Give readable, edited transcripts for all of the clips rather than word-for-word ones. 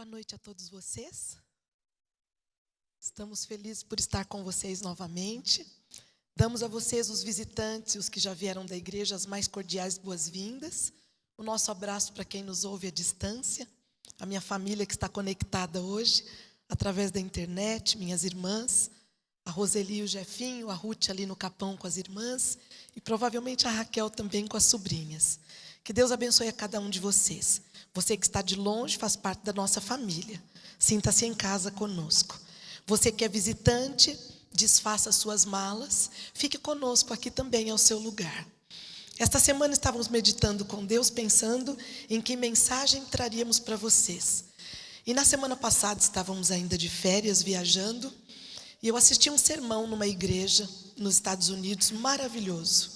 Boa noite a todos vocês. Estamos felizes por estar com vocês novamente. Damos a vocês, os visitantes e os que já vieram da igreja, as mais cordiais boas-vindas. O nosso abraço para quem nos ouve à distância. A minha família que está conectada hoje, através da internet, minhas irmãs, a Roseli e o Jefinho, a Ruth ali no Capão com as irmãs, e provavelmente a Raquel também com as sobrinhas. Que Deus abençoe a cada um de vocês. Você que está de longe faz parte da nossa família. Sinta-se em casa conosco. Você que é visitante, desfaça suas malas. Fique conosco aqui também ao seu lugar. Esta semana estávamos meditando com Deus, pensando em que mensagem traríamos para vocês. E na semana passada estávamos ainda de férias, viajando, e eu assisti um sermão numa igreja nos Estados Unidos, maravilhoso.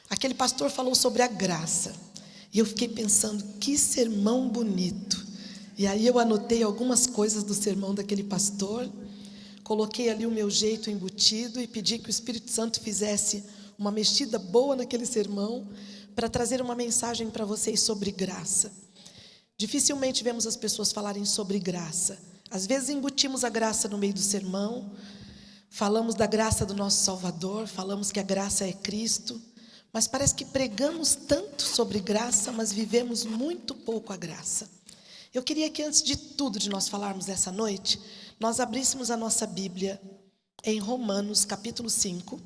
Aquele pastor falou sobre a graça. E eu fiquei pensando, que sermão bonito. E aí eu anotei algumas coisas do sermão daquele pastor, coloquei ali o meu jeito embutido e pedi que o Espírito Santo fizesse uma mexida boa naquele sermão para trazer uma mensagem para vocês sobre graça. Dificilmente vemos as pessoas falarem sobre graça. Às vezes embutimos a graça no meio do sermão, falamos da graça do nosso Salvador, falamos que a graça é Cristo, mas parece que pregamos tanto sobre graça, mas vivemos muito pouco a graça. Eu queria que antes de tudo de nós falarmos essa noite, nós abríssemos a nossa Bíblia em Romanos capítulo 5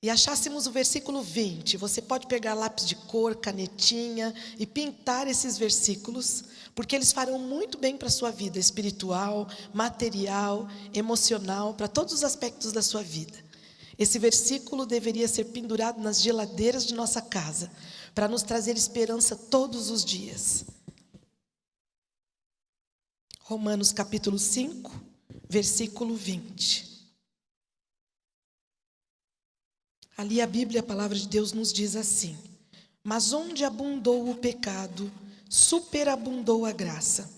e achássemos o versículo 20. Você pode pegar lápis de cor, canetinha e pintar esses versículos, porque eles farão muito bem para a sua vida espiritual, material, emocional, para todos os aspectos da sua vida. Esse versículo deveria ser pendurado nas geladeiras de nossa casa, para nos trazer esperança todos os dias. Romanos capítulo 5, versículo 20. Ali a Bíblia, a palavra de Deus nos diz assim: mas onde abundou o pecado, superabundou a graça,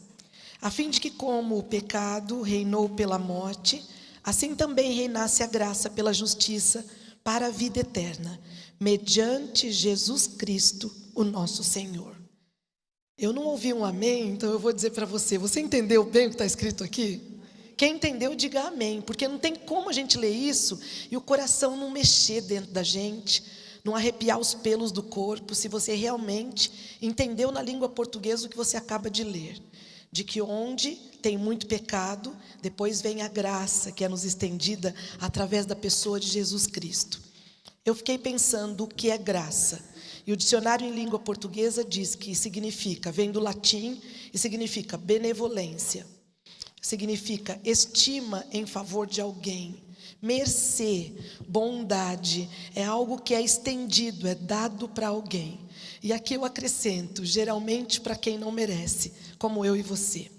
a fim de que como o pecado reinou pela morte, assim também reinasse a graça pela justiça para a vida eterna, mediante Jesus Cristo, o nosso Senhor. Eu não ouvi um amém, então eu vou dizer para você. Você entendeu bem o que está escrito aqui? Quem entendeu, diga amém, porque não tem como a gente ler isso e o coração não mexer dentro da gente, não arrepiar os pelos do corpo, se você realmente entendeu na língua portuguesa o que você acaba de ler. De que onde tem muito pecado, depois vem a graça que é nos estendida através da pessoa de Jesus Cristo. Eu fiquei pensando o que é graça. E o dicionário em língua portuguesa diz que significa, vem do latim e significa benevolência. Significa estima em favor de alguém. Mercê, bondade, é algo que é estendido, é dado para alguém. E aqui eu acrescento, geralmente para quem não merece, como eu e você.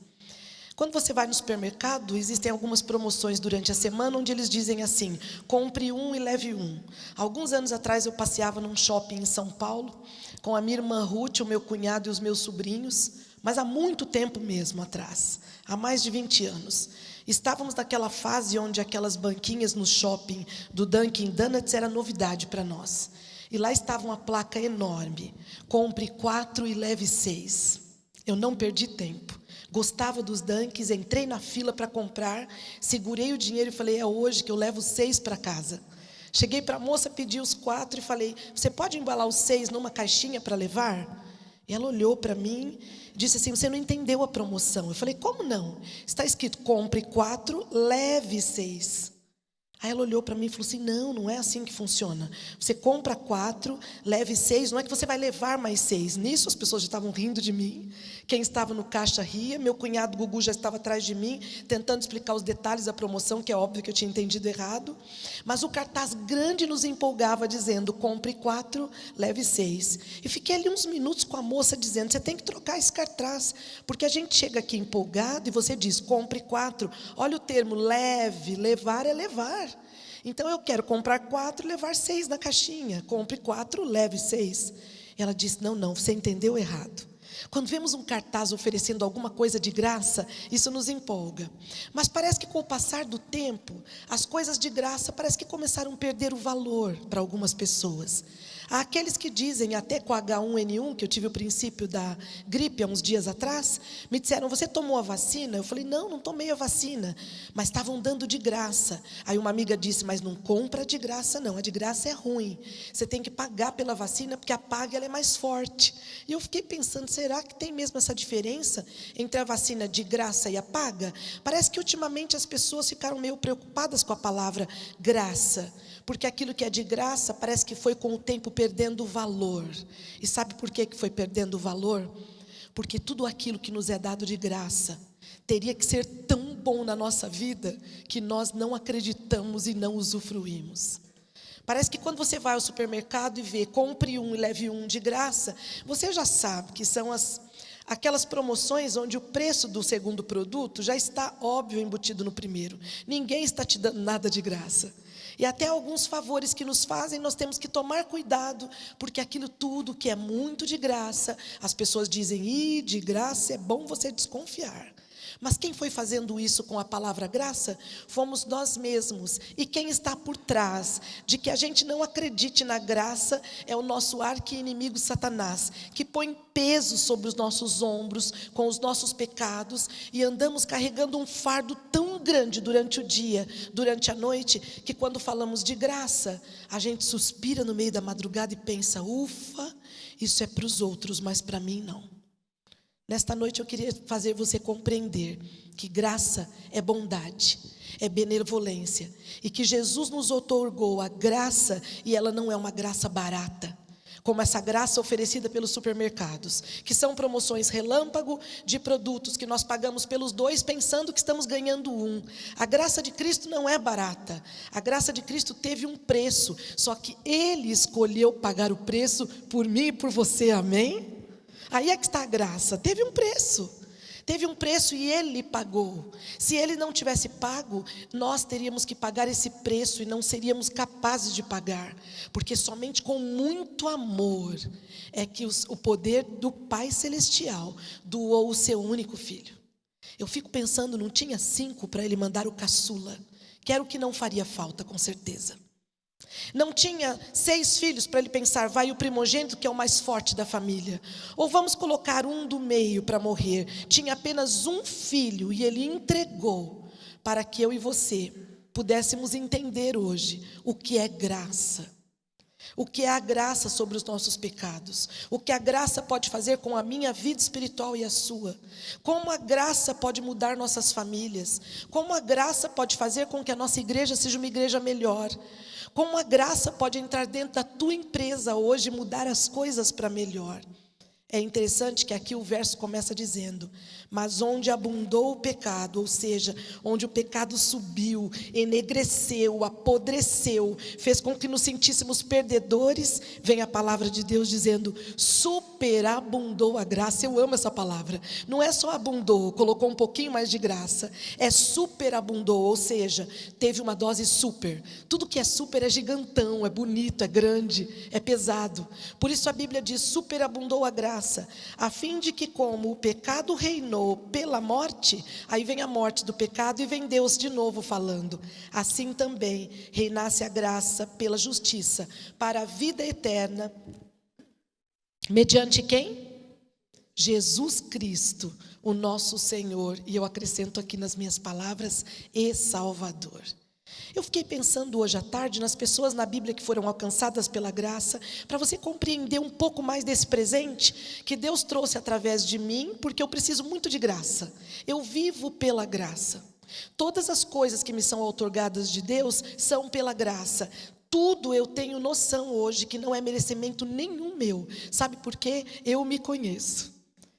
Quando você vai no supermercado, existem algumas promoções durante a semana, onde eles dizem assim, compre um e leve um. Alguns anos atrás eu passeava num shopping em São Paulo, com a minha irmã Ruth, o meu cunhado e os meus sobrinhos, mas há muito tempo mesmo atrás, há mais de 20 anos. Estávamos naquela fase onde aquelas banquinhas no shopping do Dunkin' Donuts era novidade para nós. E lá estava uma placa enorme, compre 4 e leve 6. Eu não perdi tempo. Gostava dos Dunks, entrei na fila para comprar, segurei o dinheiro e falei, é hoje que eu levo 6 para casa. Cheguei para a moça, pedi os 4 e falei, você pode embalar os 6 numa caixinha para levar? E ela olhou para mim e disse assim, você não entendeu a promoção. Eu falei, como não? Está escrito, compre 4, leve 6. Aí ela olhou para mim e falou assim, não é assim que funciona. Você compra 4, leve 6, não é que você vai levar mais 6. Nisso as pessoas já estavam rindo de mim. Quem estava no caixa ria. Meu cunhado Gugu já estava atrás de mim, tentando explicar os detalhes da promoção, que é óbvio que eu tinha entendido errado. Mas o cartaz grande nos empolgava, dizendo, compre 4, leve 6. E fiquei ali uns minutos com a moça dizendo, você tem que trocar esse cartaz, porque a gente chega aqui empolgado e você diz, compre 4. Olha o termo, leve, levar é levar. Então eu quero comprar 4 e levar 6 na caixinha. Compre 4, leve 6. Ela disse, não, você entendeu errado. Quando vemos um cartaz oferecendo alguma coisa de graça, isso nos empolga. Mas parece que com o passar do tempo, as coisas de graça parece que começaram a perder o valor para algumas pessoas. Há aqueles que dizem, até com H1N1, que eu tive o princípio da gripe há uns dias atrás, me disseram, você tomou a vacina? Eu falei, não tomei a vacina, mas estavam dando de graça. Aí uma amiga disse, mas não compra de graça não, a de graça é ruim. Você tem que pagar pela vacina, porque a paga ela é mais forte. E eu fiquei pensando, será que tem mesmo essa diferença entre a vacina de graça e a paga? Parece que ultimamente as pessoas ficaram meio preocupadas com a palavra graça, porque aquilo que é de graça parece que foi com o tempo perdendo o valor. E sabe por que foi perdendo o valor? Porque tudo aquilo que nos é dado de graça teria que ser tão bom na nossa vida que nós não acreditamos e não usufruímos. Parece que quando você vai ao supermercado e vê, compre um e leve um de graça, você já sabe que são aquelas promoções onde o preço do segundo produto já está óbvio embutido no primeiro. Ninguém está te dando nada de graça. E até alguns favores que nos fazem, nós temos que tomar cuidado, porque aquilo tudo que é muito de graça, as pessoas dizem, de graça é bom você desconfiar. Mas quem foi fazendo isso com a palavra graça? Fomos nós mesmos. E quem está por trás de que a gente não acredite na graça é o nosso arqui-inimigo Satanás, que põe peso sobre os nossos ombros com os nossos pecados e andamos carregando um fardo tão grande durante o dia, durante a noite, que quando falamos de graça, a gente suspira no meio da madrugada e pensa, ufa, isso é para os outros, mas para mim não. Nesta noite eu queria fazer você compreender que graça é bondade, é benevolência, e que Jesus nos outorgou a graça, e ela não é uma graça barata, como essa graça oferecida pelos supermercados, que são promoções relâmpago de produtos que nós pagamos pelos dois pensando que estamos ganhando um. A graça de Cristo não é barata, a graça de Cristo teve um preço, só que Ele escolheu pagar o preço por mim e por você, amém? Aí é que está a graça, teve um preço e Ele pagou. Se Ele não tivesse pago, nós teríamos que pagar esse preço e não seríamos capazes de pagar, porque somente com muito amor é que o poder do Pai Celestial doou o seu único filho. Eu fico pensando, não tinha 5 para Ele mandar o caçula, que era o que não faria falta, com certeza. Não tinha 6 filhos para ele pensar, vai o primogênito que é o mais forte da família. Ou vamos colocar um do meio para morrer. Tinha apenas um filho e ele entregou para que eu e você pudéssemos entender hoje o que é graça. O que é a graça sobre os nossos pecados. O que a graça pode fazer com a minha vida espiritual e a sua. Como a graça pode mudar nossas famílias. Como a graça pode fazer com que a nossa igreja seja uma igreja melhor. Como a graça pode entrar dentro da tua empresa hoje e mudar as coisas para melhor. É interessante que aqui o verso começa dizendo, mas onde abundou o pecado, ou seja, onde o pecado subiu, enegreceu, apodreceu, fez com que nos sentíssemos perdedores, vem a palavra de Deus dizendo, superabundou a graça. Eu amo essa palavra, não é só abundou, colocou um pouquinho mais de graça, é superabundou, ou seja, teve uma dose super. Tudo que é super é gigantão, é bonito, é grande, é pesado. Por isso a Bíblia diz, superabundou a graça, a fim de que como o pecado reinou pela morte, aí vem a morte do pecado e vem Deus de novo falando, assim também reinasse a graça pela justiça, para a vida eterna, mediante quem? Jesus Cristo, o nosso Senhor, e eu acrescento aqui nas minhas palavras, e Salvador. Eu fiquei pensando hoje à tarde nas pessoas na Bíblia que foram alcançadas pela graça, para você compreender um pouco mais desse presente que Deus trouxe através de mim, porque eu preciso muito de graça. Eu vivo pela graça. Todas as coisas que me são outorgadas de Deus são pela graça. Tudo eu tenho noção hoje que não é merecimento nenhum meu. Sabe por quê? Eu me conheço.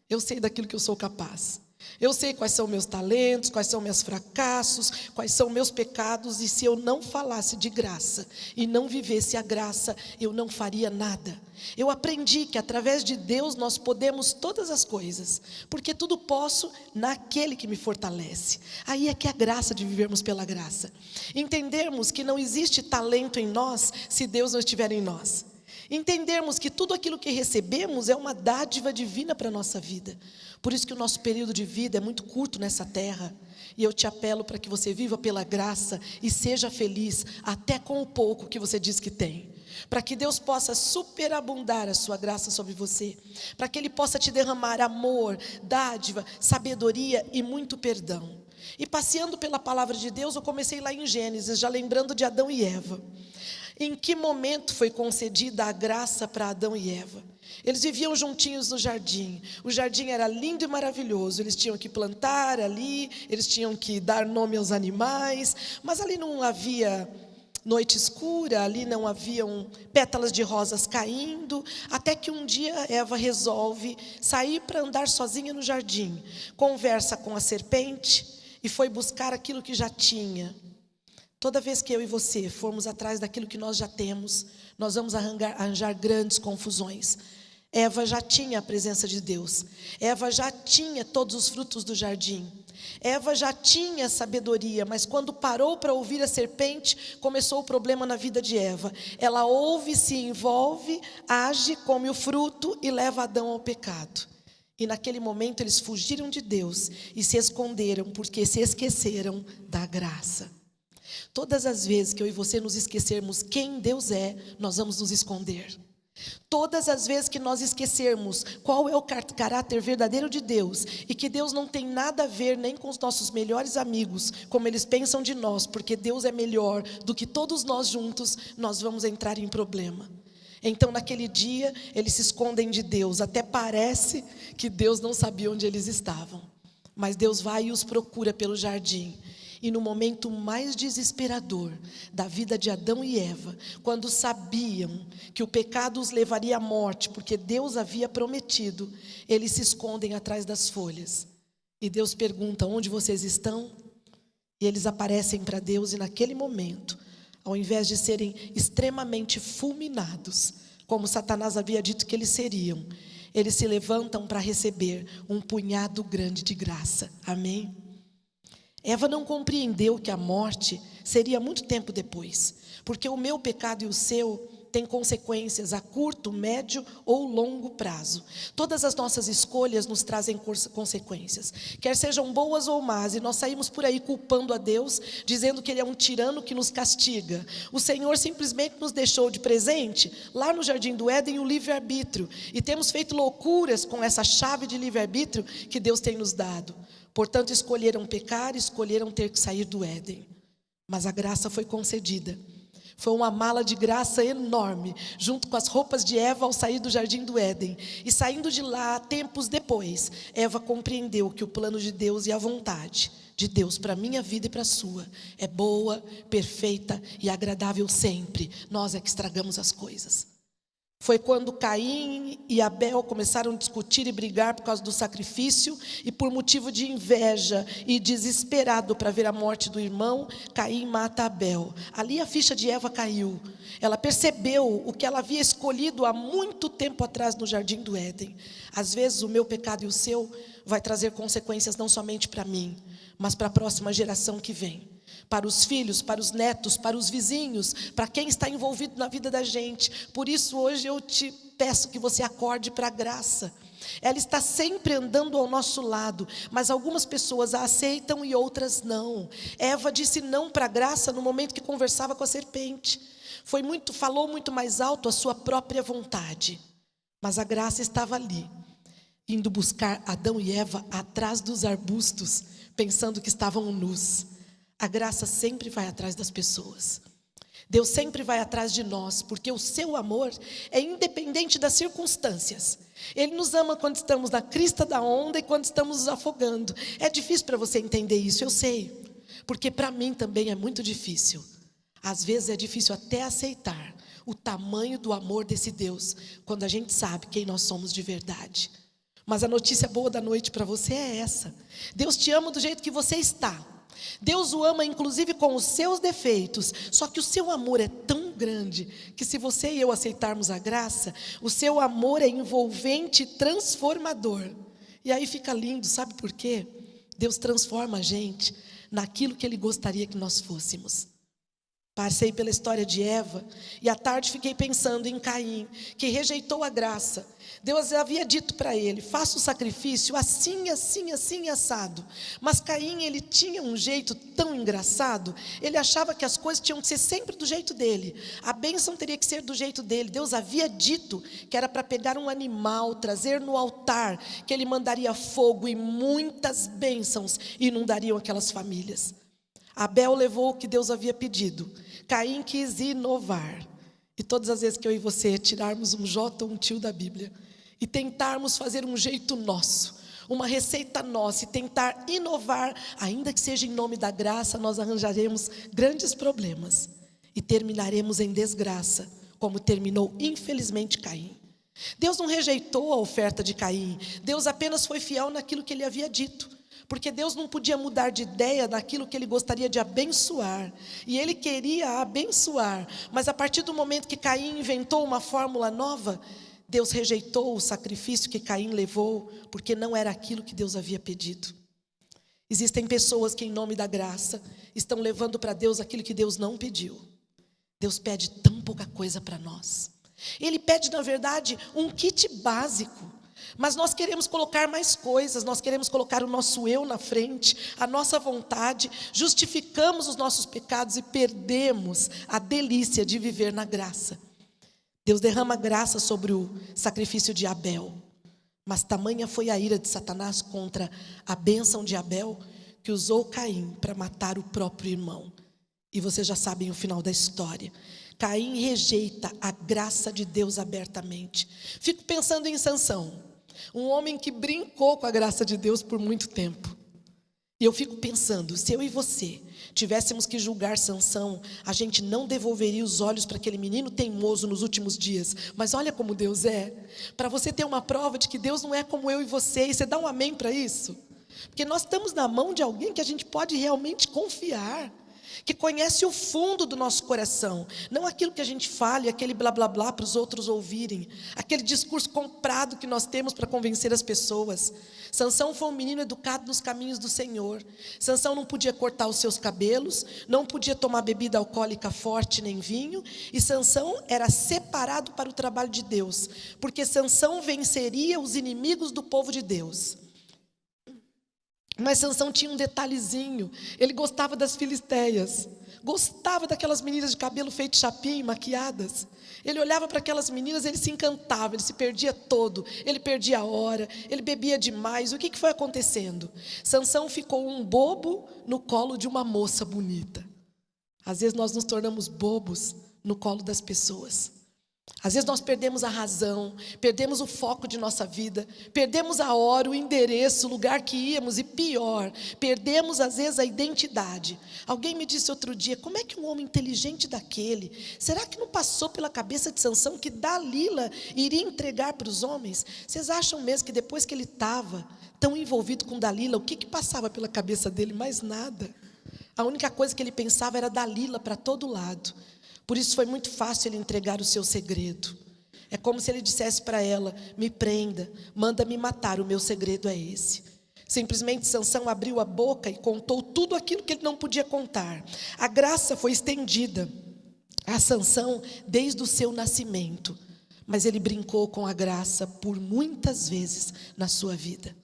Eu sei daquilo que eu sou capaz. Eu sei quais são meus talentos, quais são meus fracassos, quais são meus pecados, e se eu não falasse de graça e não vivesse a graça, eu não faria nada. Eu aprendi que através de Deus nós podemos todas as coisas, porque tudo posso naquele que me fortalece. Aí é que é a graça de vivermos pela graça. Entendermos que não existe talento em nós se Deus não estiver em nós. Entendermos que tudo aquilo que recebemos é uma dádiva divina para a nossa vida. Por isso que o nosso período de vida é muito curto nessa terra. E eu te apelo para que você viva pela graça e seja feliz até com o pouco que você diz que tem. para que Deus possa superabundar a sua graça sobre você, para que Ele possa te derramar amor, dádiva, sabedoria e muito perdão. E passeando pela palavra de Deus, eu comecei lá em Gênesis, já lembrando de Adão e Eva. Em que momento foi concedida a graça para Adão e Eva? Eles viviam juntinhos no jardim. O jardim era lindo e maravilhoso. Eles tinham que plantar ali, eles tinham que dar nome aos animais, mas ali não havia noite escura, ali não haviam pétalas de rosas caindo, até que um dia Eva resolve sair para andar sozinha no jardim, conversa com a serpente e foi buscar aquilo que já tinha. Toda vez que eu e você formos atrás daquilo que nós já temos, nós vamos arranjar grandes confusões. Eva já tinha a presença de Deus. Eva já tinha todos os frutos do jardim. Eva já tinha sabedoria, mas quando parou para ouvir a serpente, começou o problema na vida de Eva. Ela ouve, se envolve, age, come o fruto e leva Adão ao pecado. E naquele momento eles fugiram de Deus e se esconderam, porque se esqueceram da graça. Todas as vezes que eu e você nos esquecermos quem Deus é, nós vamos nos esconder. Todas as vezes que nós esquecermos qual é o caráter verdadeiro de Deus e que Deus não tem nada a ver nem com os nossos melhores amigos, como eles pensam de nós, porque Deus é melhor do que todos nós juntos, nós vamos entrar em problema. Então naquele dia eles se escondem de Deus, até parece que Deus não sabia onde eles estavam, mas Deus vai e os procura pelo jardim. E no momento mais desesperador da vida de Adão e Eva, quando sabiam que o pecado os levaria à morte, porque Deus havia prometido, eles se escondem atrás das folhas. E Deus pergunta: onde vocês estão? E eles aparecem para Deus e naquele momento, ao invés de serem extremamente fulminados, como Satanás havia dito que eles seriam, eles se levantam para receber um punhado grande de graça. Amém? Eva não compreendeu que a morte seria muito tempo depois, porque o meu pecado e o seu têm consequências a curto, médio ou longo prazo. Todas as nossas escolhas nos trazem consequências, quer sejam boas ou más, e nós saímos por aí culpando a Deus, dizendo que Ele é um tirano que nos castiga. O Senhor simplesmente nos deixou de presente, lá no Jardim do Éden, o livre-arbítrio, e temos feito loucuras com essa chave de livre-arbítrio que Deus tem nos dado. Portanto, escolheram pecar, escolheram ter que sair do Éden. Mas a graça foi concedida. Foi uma mala de graça enorme, junto com as roupas de Eva ao sair do Jardim do Éden. E saindo de lá, tempos depois, Eva compreendeu que o plano de Deus e a vontade de Deus para a minha vida e para a sua é boa, perfeita e agradável sempre. Nós é que estragamos as coisas. Foi quando Caim e Abel começaram a discutir e brigar por causa do sacrifício, e por motivo de inveja e desesperado para ver a morte do irmão, Caim mata Abel. Ali a ficha de Eva caiu. Ela percebeu o que ela havia escolhido há muito tempo atrás no Jardim do Éden. Às vezes o meu pecado e o seu vai trazer consequências não somente para mim, mas para a próxima geração que vem. Para os filhos, para os netos, para os vizinhos, para quem está envolvido na vida da gente. Por isso hoje eu te peço que você acorde para a graça. Ela está sempre andando ao nosso lado, mas algumas pessoas a aceitam e outras não. Eva disse não para a graça no momento que conversava com a serpente. Falou muito mais alto a sua própria vontade. Mas a graça estava ali, indo buscar Adão e Eva atrás dos arbustos, pensando que estavam nus. A graça sempre vai atrás das pessoas. Deus sempre vai atrás de nós, porque o seu amor é independente das circunstâncias. Ele nos ama quando estamos na crista da onda e quando estamos nos afogando. É difícil para você entender isso, eu sei, porque para mim também é muito difícil. Às vezes é difícil até aceitar o tamanho do amor desse Deus, quando a gente sabe quem nós somos de verdade. Mas a notícia boa da noite para você é essa: Deus te ama do jeito que você está. Deus o ama inclusive com os seus defeitos, só que o seu amor é tão grande, que se você e eu aceitarmos a graça, o seu amor é envolvente e transformador. E aí fica lindo, sabe por quê? Deus transforma a gente naquilo que Ele gostaria que nós fôssemos. Passei pela história de Eva e à tarde fiquei pensando em Caim, que rejeitou a graça. Deus havia dito para ele: faça o sacrifício assim, assim, assim, assado. Mas Caim, ele tinha um jeito tão engraçado, ele achava que as coisas tinham que ser sempre do jeito dele. A bênção teria que ser do jeito dele. Deus havia dito que era para pegar um animal, trazer no altar, que ele mandaria fogo e muitas bênçãos inundariam aquelas famílias. Abel levou o que Deus havia pedido. Caim quis inovar. E todas as vezes que eu e você tirarmos um J ou um tio da Bíblia e tentarmos fazer um jeito nosso, uma receita nossa, e tentar inovar, ainda que seja em nome da graça, nós arranjaremos grandes problemas e terminaremos em desgraça, como terminou infelizmente Caim. Deus não rejeitou a oferta de Caim, Deus apenas foi fiel naquilo que ele havia dito. Porque Deus não podia mudar de ideia naquilo que ele gostaria de abençoar. E ele queria abençoar. Mas a partir do momento que Caim inventou uma fórmula nova, Deus rejeitou o sacrifício que Caim levou, porque não era aquilo que Deus havia pedido. Existem pessoas que, em nome da graça, estão levando para Deus aquilo que Deus não pediu. Deus pede tão pouca coisa para nós. Ele pede, na verdade, um kit básico. Mas nós queremos colocar mais coisas, nós queremos colocar o nosso eu na frente, a nossa vontade, justificamos os nossos pecados e perdemos a delícia de viver na graça. Deus derrama graça sobre o sacrifício de Abel, mas tamanha foi a ira de Satanás contra a bênção de Abel, que usou Caim para matar o próprio irmão. E vocês já sabem o final da história. Caim rejeita a graça de Deus abertamente. Fico pensando em Sansão. Um homem que brincou com a graça de Deus por muito tempo. E eu fico pensando, se eu e você tivéssemos que julgar Sansão, a gente não devolveria os olhos para aquele menino teimoso nos últimos dias. Mas olha como Deus é. Para você ter uma prova de que Deus não é como eu e você. E você dá um amém para isso? Porque nós estamos na mão de alguém que a gente pode realmente confiar, que conhece o fundo do nosso coração, não aquilo que a gente fala e aquele blá blá blá para os outros ouvirem, aquele discurso comprado que nós temos para convencer as pessoas. Sansão foi um menino educado nos caminhos do Senhor. Sansão não podia cortar os seus cabelos, não podia tomar bebida alcoólica forte nem vinho, e Sansão era separado para o trabalho de Deus, porque Sansão venceria os inimigos do povo de Deus. Mas Sansão tinha um detalhezinho, ele gostava das filisteias, gostava daquelas meninas de cabelo feito chapinha e maquiadas. Ele olhava para aquelas meninas, ele se encantava, ele se perdia todo, ele perdia a hora, ele bebia demais. O que foi acontecendo? Sansão ficou um bobo no colo de uma moça bonita. Às vezes nós nos tornamos bobos no colo das pessoas. Às vezes nós perdemos a razão, perdemos o foco de nossa vida, perdemos a hora, o endereço, o lugar que íamos e pior, perdemos às vezes a identidade. Alguém me disse outro dia, como é que um homem inteligente daquele, será que não passou pela cabeça de Sansão que Dalila iria entregar para os homens? Vocês acham mesmo que depois que ele estava tão envolvido com Dalila, o que passava pela cabeça dele? Mais nada. A única coisa que ele pensava era Dalila para todo lado. Por isso foi muito fácil ele entregar o seu segredo. É como se ele dissesse para ela, me prenda, manda me matar, o meu segredo é esse. Simplesmente Sansão abriu a boca e contou tudo aquilo que ele não podia contar. A graça foi estendida a Sansão desde o seu nascimento, mas ele brincou com a graça por muitas vezes na sua vida.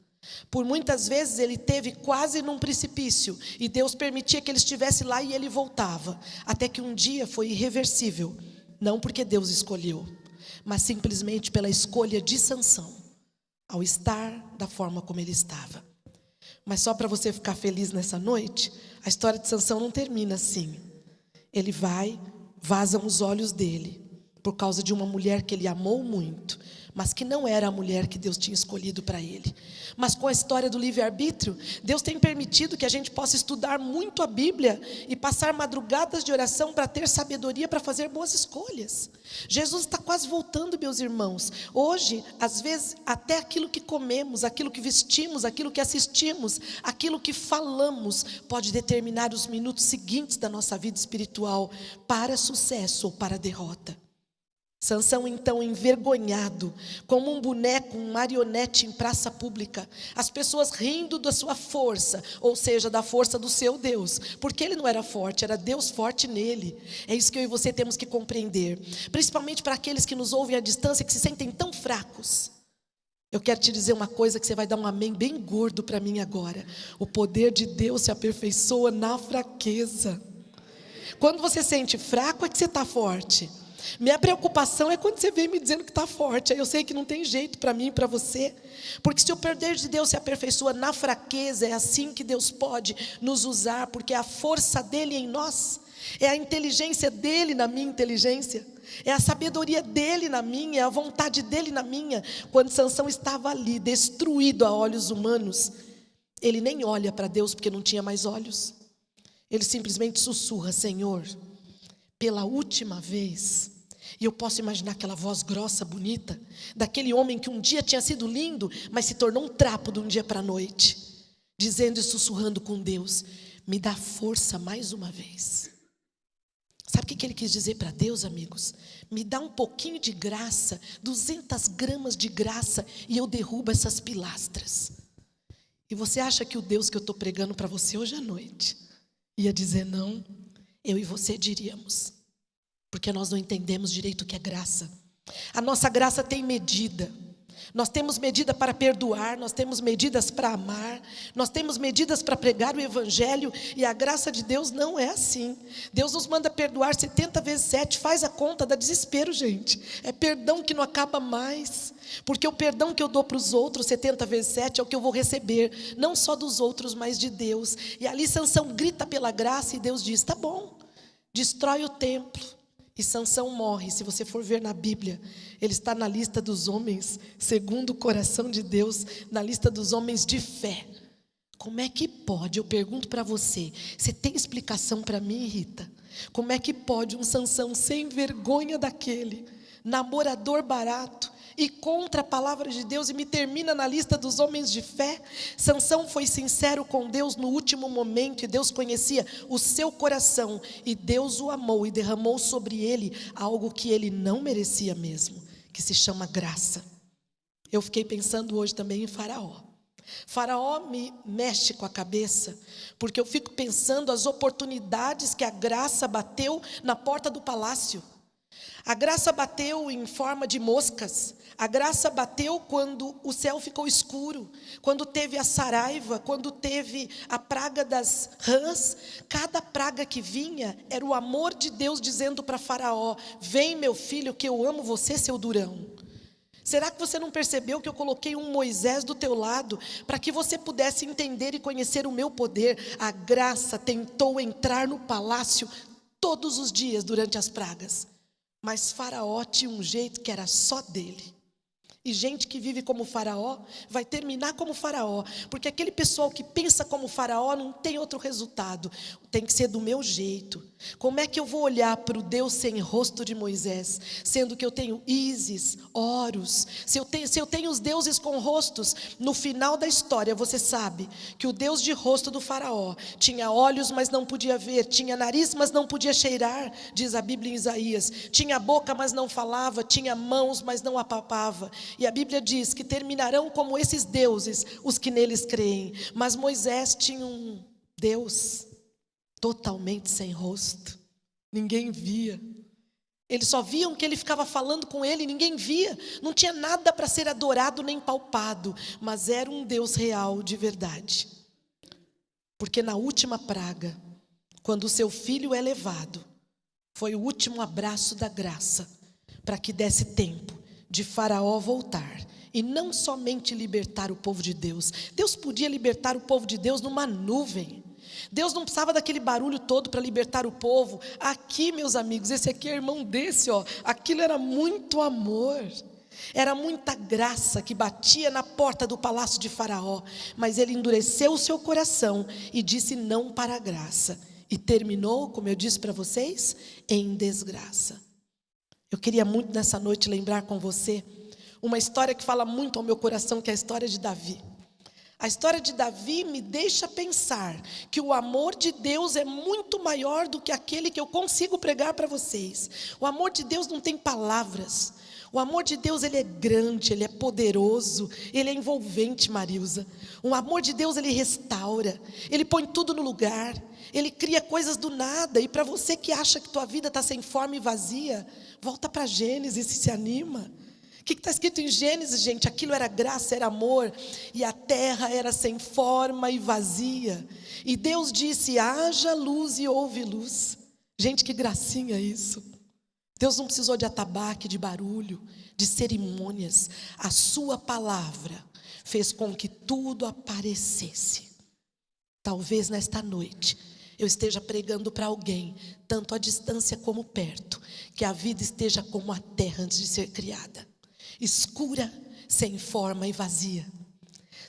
Por muitas vezes ele esteve quase num precipício e Deus permitia que ele estivesse lá e ele voltava, até que um dia foi irreversível, não porque Deus escolheu, mas simplesmente pela escolha de Sansão, ao estar da forma como ele estava. Mas só para você ficar feliz nessa noite, a história de Sansão não termina assim. Ele vazam os olhos dele, por causa de uma mulher que ele amou muito, mas que não era a mulher que Deus tinha escolhido para ele. Mas com a história do livre-arbítrio, Deus tem permitido que a gente possa estudar muito a Bíblia e passar madrugadas de oração para ter sabedoria para fazer boas escolhas. Jesus está quase voltando, meus irmãos. Hoje, às vezes, até aquilo que comemos, aquilo que vestimos, aquilo que assistimos, aquilo que falamos, pode determinar os minutos seguintes da nossa vida espiritual para sucesso ou para derrota. Sansão, então, envergonhado, como um boneco, um marionete em praça pública, as pessoas rindo da sua força, ou seja, da força do seu Deus, porque ele não era forte, era Deus forte nele. É isso que eu e você temos que compreender, principalmente para aqueles que nos ouvem à distância, que se sentem tão fracos. Eu quero te dizer uma coisa que você vai dar um amém bem gordo para mim agora. O poder de Deus se aperfeiçoa na fraqueza. Quando você sente fraco é que você está forte. Minha preocupação é quando você vem me dizendo que está forte. Aí eu sei que não tem jeito para mim e para você. Porque se o poder de Deus se aperfeiçoa na fraqueza, é assim que Deus pode nos usar. Porque é a força dele em nós, é a inteligência dele na minha inteligência, é a sabedoria dele na minha, é a vontade dele na minha. Quando Sansão estava ali, destruído a olhos humanos, ele nem olha para Deus porque não tinha mais olhos. Ele simplesmente sussurra: Senhor, pela última vez. E eu posso imaginar aquela voz grossa, bonita, daquele homem que um dia tinha sido lindo, mas se tornou um trapo de um dia para a noite, dizendo e sussurrando com Deus: me dá força mais uma vez. Sabe o que ele quis dizer para Deus, amigos? Me dá um pouquinho de graça, 200 gramas de graça, e eu derrubo essas pilastras. E você acha que o Deus que eu estou pregando para você hoje à noite ia dizer não? Eu e você diríamos, porque nós não entendemos direito o que é graça. A nossa graça tem medida. Nós temos medida para perdoar, nós temos medidas para amar, nós temos medidas para pregar o evangelho, e a graça de Deus não é assim. Deus nos manda perdoar 70 vezes 7, faz a conta, dá desespero, gente. É perdão que não acaba mais, porque o perdão que eu dou para os outros 70 vezes 7 é o que eu vou receber, não só dos outros, mas de Deus. E ali Sansão grita pela graça e Deus diz: tá bom, destrói o templo. E Sansão morre. Se você for ver na Bíblia, ele está na lista dos homens segundo o coração de Deus, na lista dos homens de fé. Como é que pode? Eu pergunto para você. Você tem explicação para mim, Rita? Como é que pode um Sansão sem vergonha daquele, namorador barato, e contra a palavra de Deus, e me termina na lista dos homens de fé? Sansão foi sincero com Deus no último momento, e Deus conhecia o seu coração, e Deus o amou e derramou sobre ele algo que ele não merecia mesmo, que se chama graça. Eu fiquei pensando hoje também em Faraó. Faraó me mexe com a cabeça, porque eu fico pensando as oportunidades que a graça bateu na porta do palácio. A graça bateu em forma de moscas. A graça bateu quando o céu ficou escuro, quando teve a saraiva, quando teve a praga das rãs. Cada praga que vinha era o amor de Deus dizendo para Faraó: vem, meu filho, que eu amo você, seu durão. Será que você não percebeu que eu coloquei um Moisés do teu lado para que você pudesse entender e conhecer o meu poder? A graça tentou entrar no palácio todos os dias durante as pragas, mas Faraó tinha um jeito que era só dele. E gente que vive como Faraó vai terminar como Faraó, porque aquele pessoal que pensa como Faraó não tem outro resultado. Tem que ser do meu jeito. Como é que eu vou olhar para o Deus sem rosto de Moisés, sendo que eu tenho Ísis, Horus? Se eu tenho os deuses com rostos, no final da história você sabe que o Deus de rosto do Faraó tinha olhos, mas não podia ver, tinha nariz, mas não podia cheirar, diz a Bíblia em Isaías, tinha boca, mas não falava, tinha mãos, mas não apalpava. E a Bíblia diz que terminarão como esses deuses os que neles creem. Mas Moisés tinha um Deus totalmente sem rosto, ninguém via. Eles só viam que ele ficava falando com ele, ninguém via. Não tinha nada para ser adorado nem palpado, mas era um Deus real de verdade. Porque na última praga, quando o seu filho é levado, foi o último abraço da graça para que desse tempo de Faraó voltar e não somente libertar o povo de Deus. Deus podia libertar o povo de Deus numa nuvem. Deus não precisava daquele barulho todo para libertar o povo. Aqui, meus amigos, esse aqui é irmão desse, ó. Aquilo era muito amor, era muita graça que batia na porta do palácio de Faraó, mas ele endureceu o seu coração e disse não para a graça, e terminou, como eu disse para vocês, em desgraça. Eu queria muito nessa noite lembrar com você uma história que fala muito ao meu coração, que é a história de Davi. A história de Davi me deixa pensar que o amor de Deus é muito maior do que aquele que eu consigo pregar para vocês. O amor de Deus não tem palavras. O amor de Deus, ele é grande, ele é poderoso, ele é envolvente, Marilza. O amor de Deus, ele restaura, ele põe tudo no lugar, ele cria coisas do nada. E para você que acha que tua vida está sem forma e vazia, volta para Gênesis e se anima. O que está escrito em Gênesis, gente? Aquilo era graça, era amor, e a terra era sem forma e vazia. E Deus disse: haja luz, e houve luz. Gente, que gracinha isso. Deus não precisou de atabaque, de barulho, de cerimônias. A sua palavra fez com que tudo aparecesse. Talvez nesta noite eu esteja pregando para alguém, tanto à distância como perto, que a vida esteja como a terra antes de ser criada, escura, sem forma e vazia.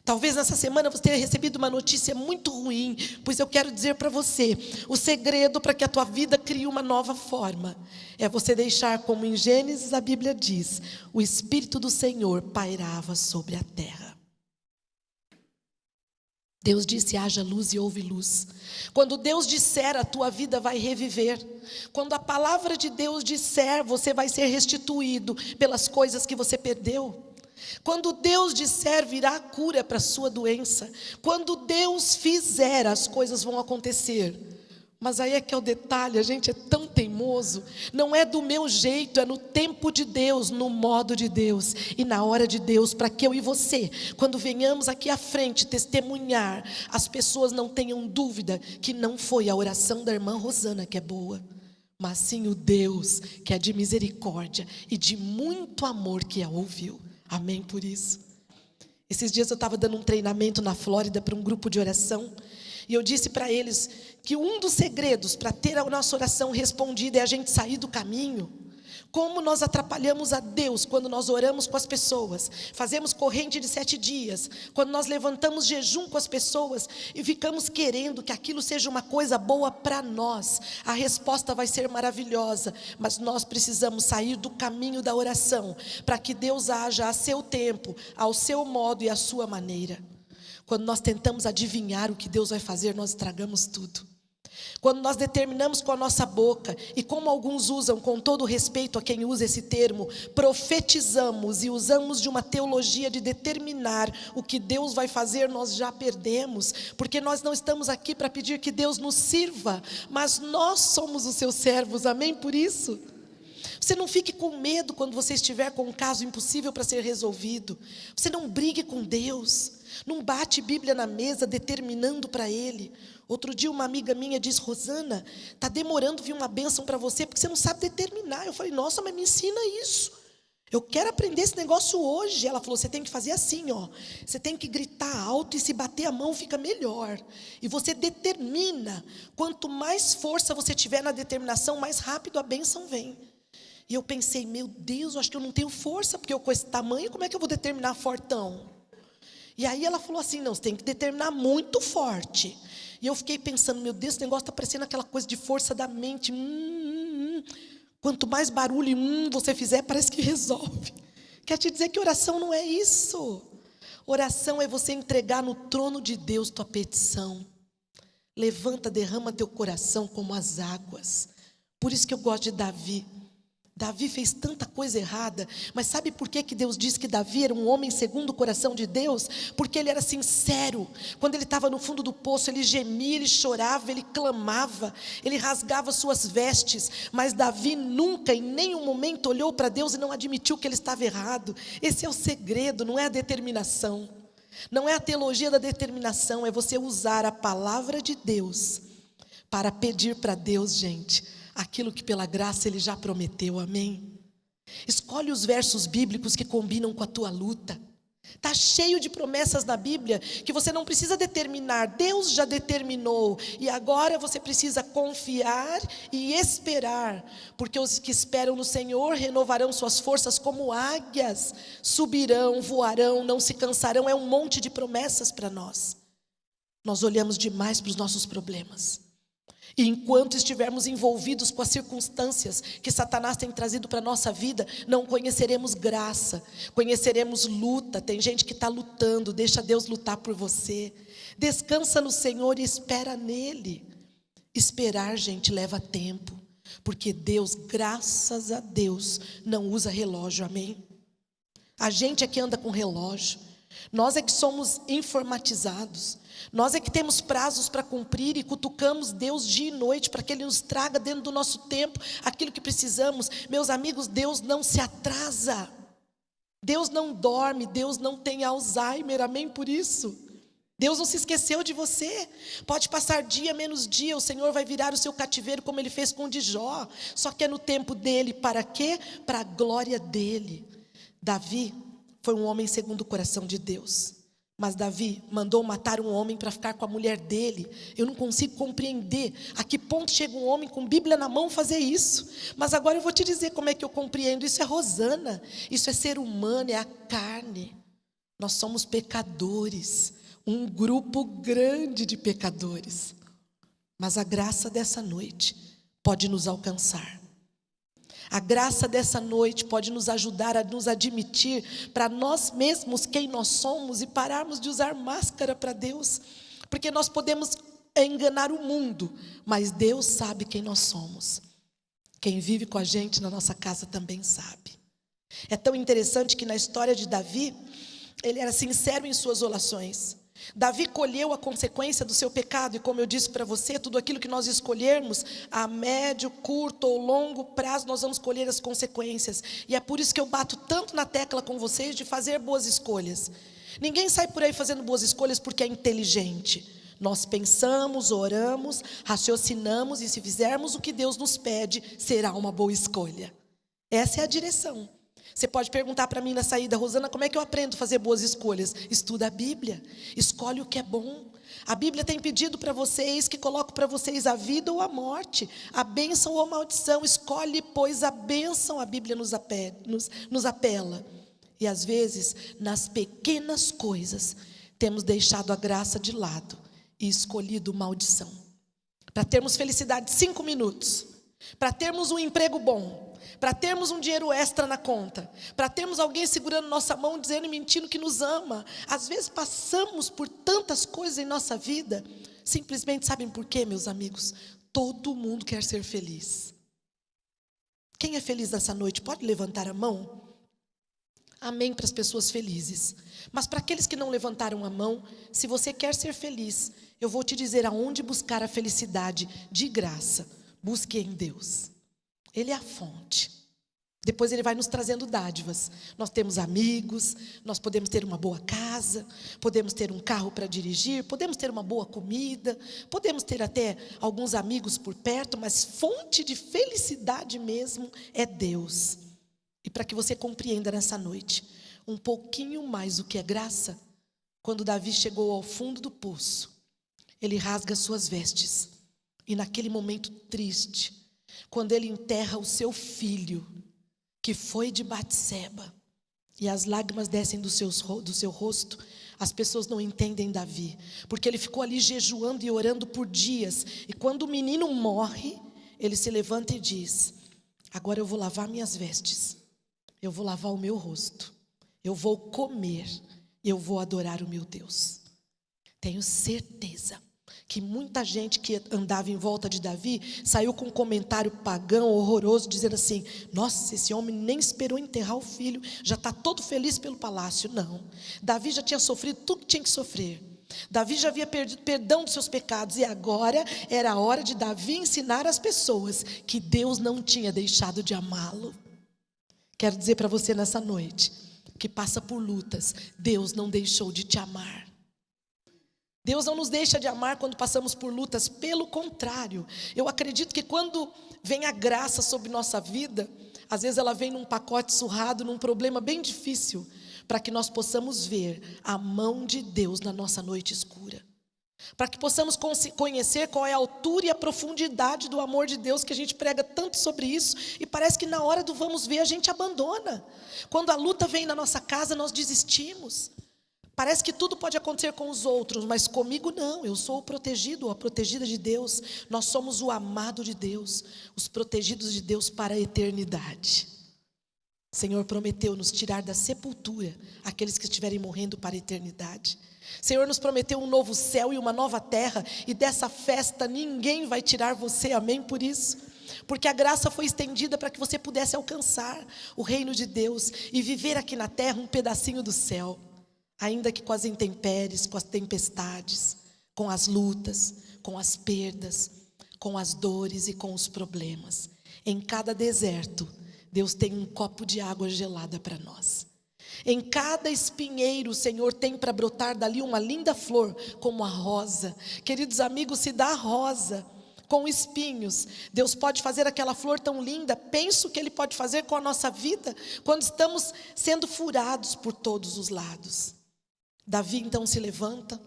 Talvez nessa semana você tenha recebido uma notícia muito ruim, pois eu quero dizer para você, o segredo para que a tua vida crie uma nova forma, é você deixar, como em Gênesis a Bíblia diz, o Espírito do Senhor pairava sobre a terra. Deus disse: haja luz, e houve luz. Quando Deus disser, a tua vida vai reviver. Quando a palavra de Deus disser, você vai ser restituído pelas coisas que você perdeu. Quando Deus disser, virá cura para a sua doença. Quando Deus fizer, as coisas vão acontecer. Mas aí é que é o detalhe, a gente é tão teimoso. Não é do meu jeito, é no tempo de Deus, no modo de Deus e na hora de Deus, para que eu e você, quando venhamos aqui à frente testemunhar, as pessoas não tenham dúvida que não foi a oração da irmã Rosana que é boa, mas sim o Deus que é de misericórdia e de muito amor que a ouviu. Amém por isso. Esses dias eu estava dando um treinamento na Flórida para um grupo de oração, e eu disse para eles que um dos segredos para ter a nossa oração respondida é a gente sair do caminho. Como nós atrapalhamos a Deus quando nós oramos com as pessoas, fazemos corrente de 7 dias, quando nós levantamos jejum com as pessoas e ficamos querendo que aquilo seja uma coisa boa para nós. A resposta vai ser maravilhosa, mas nós precisamos sair do caminho da oração, para que Deus haja a seu tempo, ao seu modo e à sua maneira. Quando nós tentamos adivinhar o que Deus vai fazer, nós estragamos tudo. Quando nós determinamos com a nossa boca, e como alguns usam, com todo respeito a quem usa esse termo, profetizamos e usamos de uma teologia de determinar o que Deus vai fazer, nós já perdemos, porque nós não estamos aqui para pedir que Deus nos sirva, mas nós somos os seus servos, amém por isso? Você não fique com medo quando você estiver com um caso impossível para ser resolvido. Você não brigue com Deus. Não bate Bíblia na mesa determinando para Ele. Outro dia uma amiga minha disse: Rosana, está demorando vir uma bênção para você porque você não sabe determinar. Eu falei: nossa, mas me ensina isso. Eu quero aprender esse negócio hoje. Ela falou: você tem que fazer assim, ó. Você tem que gritar alto e se bater a mão fica melhor. E você determina. Quanto mais força você tiver na determinação, mais rápido a bênção vem. E eu pensei: meu Deus, eu acho que eu não tenho força, porque eu com esse tamanho, como é que eu vou determinar fortão? E aí ela falou assim: não, você tem que determinar muito forte. E eu fiquei pensando: meu Deus, esse negócio está parecendo aquela coisa de força da mente. Quanto mais barulho você fizer, parece que resolve. Quer te dizer que oração não é isso. Oração é você entregar no trono de Deus tua petição. Levanta, derrama teu coração como as águas. Por isso que eu gosto de Davi. Davi fez tanta coisa errada, mas sabe por que Deus disse que Davi era um homem segundo o coração de Deus? Porque ele era sincero. Quando ele estava no fundo do poço, ele gemia, ele chorava, ele clamava, ele rasgava suas vestes, mas Davi nunca, em nenhum momento, olhou para Deus e não admitiu que ele estava errado. Esse é o segredo, não é a determinação, não é a teologia da determinação, é você usar a palavra de Deus para pedir para Deus, gente, aquilo que pela graça Ele já prometeu, amém? Escolhe os versos bíblicos que combinam com a tua luta. Está cheio de promessas na Bíblia que você não precisa determinar, Deus já determinou. E agora você precisa confiar e esperar, porque os que esperam no Senhor renovarão suas forças como águias, subirão, voarão, não se cansarão. É um monte de promessas para nós. Nós olhamos demais para os nossos problemas. E enquanto estivermos envolvidos com as circunstâncias que Satanás tem trazido para a nossa vida, não conheceremos graça, conheceremos luta. Tem gente que está lutando, deixa Deus lutar por você. Descansa no Senhor e espera nele. Esperar, gente, leva tempo, porque Deus, graças a Deus, não usa relógio, amém? A gente é que anda com relógio, nós é que somos informatizados, nós é que temos prazos para cumprir e cutucamos Deus dia e noite para que Ele nos traga dentro do nosso tempo aquilo que precisamos. Meus amigos, Deus não se atrasa, Deus não dorme, Deus não tem Alzheimer, amém por isso? Deus não se esqueceu de você. Pode passar dia menos dia, o Senhor vai virar o seu cativeiro como Ele fez com o de Jó, só que é no tempo dEle. Para quê? Para a glória dEle. Davi foi um homem segundo o coração de Deus, mas Davi mandou matar um homem para ficar com a mulher dele. Eu não consigo compreender a que ponto chega um homem com Bíblia na mão fazer isso. Mas agora eu vou te dizer como é que eu compreendo. Isso é Rosana, isso é ser humano, é a carne. Nós somos pecadores, um grupo grande de pecadores, mas a graça dessa noite pode nos alcançar. A graça dessa noite pode nos ajudar a nos admitir para nós mesmos quem nós somos e pararmos de usar máscara para Deus, porque nós podemos enganar o mundo, mas Deus sabe quem nós somos. Quem vive com a gente na nossa casa também sabe. É tão interessante que na história de Davi, ele era sincero em suas orações. Davi colheu a consequência do seu pecado, e como eu disse para você, tudo aquilo que nós escolhermos, a médio, curto ou longo prazo, nós vamos colher as consequências. E é por isso que eu bato tanto na tecla com vocês de fazer boas escolhas. Ninguém sai por aí fazendo boas escolhas porque é inteligente. Nós pensamos, oramos, raciocinamos, e se fizermos o que Deus nos pede, será uma boa escolha. Essa é a direção. Você pode perguntar para mim na saída: Rosana, como é que eu aprendo a fazer boas escolhas? Estuda a Bíblia, escolhe o que é bom. A Bíblia tem pedido para vocês que coloco para vocês a vida ou a morte, a bênção ou a maldição. Escolhe, pois, a bênção. A Bíblia nos apela. E às vezes, nas pequenas coisas, temos deixado a graça de lado e escolhido maldição. Para termos felicidade de 5 minutos, para termos um emprego bom, para termos um dinheiro extra na conta, para termos alguém segurando nossa mão, dizendo e mentindo que nos ama. Às vezes passamos por tantas coisas em nossa vida, simplesmente, sabem por quê, meus amigos? Todo mundo quer ser feliz. Quem é feliz nessa noite? Pode levantar a mão? Amém para as pessoas felizes. Mas para aqueles que não levantaram a mão, se você quer ser feliz, eu vou te dizer aonde buscar a felicidade de graça. Busque em Deus. Ele é a fonte. Depois Ele vai nos trazendo dádivas. Nós temos amigos, nós podemos ter uma boa casa, podemos ter um carro para dirigir, podemos ter uma boa comida, podemos ter até alguns amigos por perto, mas fonte de felicidade mesmo é Deus. E para que você compreenda nessa noite um pouquinho mais o que é graça, quando Davi chegou ao fundo do poço, ele rasga suas vestes. E naquele momento triste, quando ele enterra o seu filho, que foi de Batseba, e as lágrimas descem do seu rosto, as pessoas não entendem Davi, porque ele ficou ali jejuando e orando por dias, e quando o menino morre, ele se levanta e diz: agora eu vou lavar minhas vestes, eu vou lavar o meu rosto, eu vou comer, eu vou adorar o meu Deus. Tenho certeza que muita gente que andava em volta de Davi saiu com um comentário pagão, horroroso, dizendo assim: nossa, esse homem nem esperou enterrar o filho, já está todo feliz pelo palácio. Não, Davi já tinha sofrido tudo que tinha que sofrer. Davi já havia perdido perdão dos seus pecados, e agora era a hora de Davi ensinar as pessoas que Deus não tinha deixado de amá-lo. Quero dizer para você nessa noite, que passa por lutas, Deus não deixou de te amar. Deus não nos deixa de amar quando passamos por lutas, pelo contrário. Eu acredito que quando vem a graça sobre nossa vida, às vezes ela vem num pacote surrado, num problema bem difícil, para que nós possamos ver a mão de Deus na nossa noite escura. Para que possamos conhecer qual é a altura e a profundidade do amor de Deus, que a gente prega tanto sobre isso, e parece que na hora do vamos ver a gente abandona. Quando a luta vem na nossa casa, nós desistimos. Parece que tudo pode acontecer com os outros, mas comigo não. Eu sou o protegido ou a protegida de Deus. Nós somos o amado de Deus, os protegidos de Deus para a eternidade. O Senhor prometeu nos tirar da sepultura aqueles que estiverem morrendo para a eternidade. O Senhor nos prometeu um novo céu e uma nova terra, e dessa festa ninguém vai tirar você, amém por isso? Porque a graça foi estendida para que você pudesse alcançar o reino de Deus e viver aqui na terra um pedacinho do céu, ainda que com as intempéries, com as tempestades, com as lutas, com as perdas, com as dores e com os problemas. Em cada deserto, Deus tem um copo de água gelada para nós. Em cada espinheiro, o Senhor tem para brotar dali uma linda flor, como a rosa. Queridos amigos, se dá a rosa com espinhos, Deus pode fazer aquela flor tão linda. Penso que Ele pode fazer com a nossa vida, quando estamos sendo furados por todos os lados. Davi então se levanta,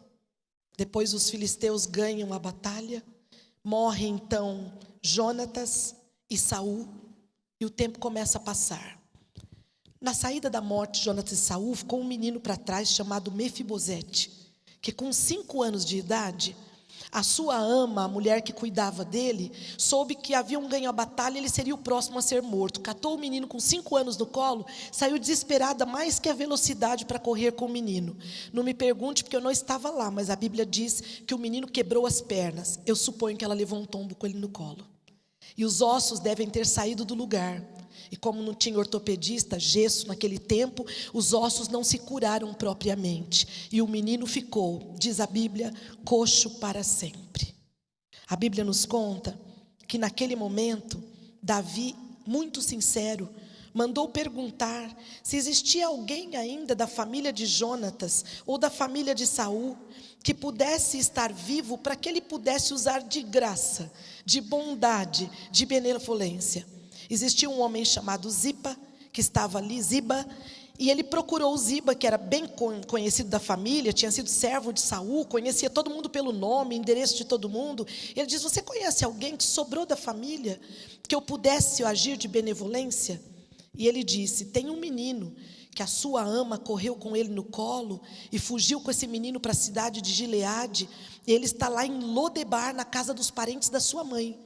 depois os filisteus ganham a batalha, morre então Jonatas e Saul, e o tempo começa a passar. Na saída da morte de Jonatas e Saul, ficou um menino para trás chamado Mefibosete, que com 5 anos de idade, a sua ama, a mulher que cuidava dele, soube que haviam ganho a batalha e ele seria o próximo a ser morto. Catou o menino com 5 anos no colo, saiu desesperada mais que a velocidade para correr com o menino. Não me pergunte porque eu não estava lá, mas a Bíblia diz que o menino quebrou as pernas. Eu suponho que ela levou um tombo com ele no colo. E os ossos devem ter saído do lugar. E como não tinha ortopedista, gesso naquele tempo, os ossos não se curaram propriamente. E o menino ficou, diz a Bíblia, coxo para sempre. A Bíblia nos conta que naquele momento, Davi, muito sincero, mandou perguntar se existia alguém ainda da família de Jonatas ou da família de Saul que pudesse estar vivo para que ele pudesse usar de graça, de bondade, de benevolência. Existia um homem chamado Ziba, que estava ali, Ziba, e ele procurou Ziba, que era bem conhecido da família, tinha sido servo de Saul, conhecia todo mundo pelo nome, endereço de todo mundo. Ele diz: você conhece alguém que sobrou da família, que eu pudesse agir de benevolência? E ele disse: tem um menino, que a sua ama correu com ele no colo, e fugiu com esse menino para a cidade de Gileade, e ele está lá em Lodebar, na casa dos parentes da sua mãe.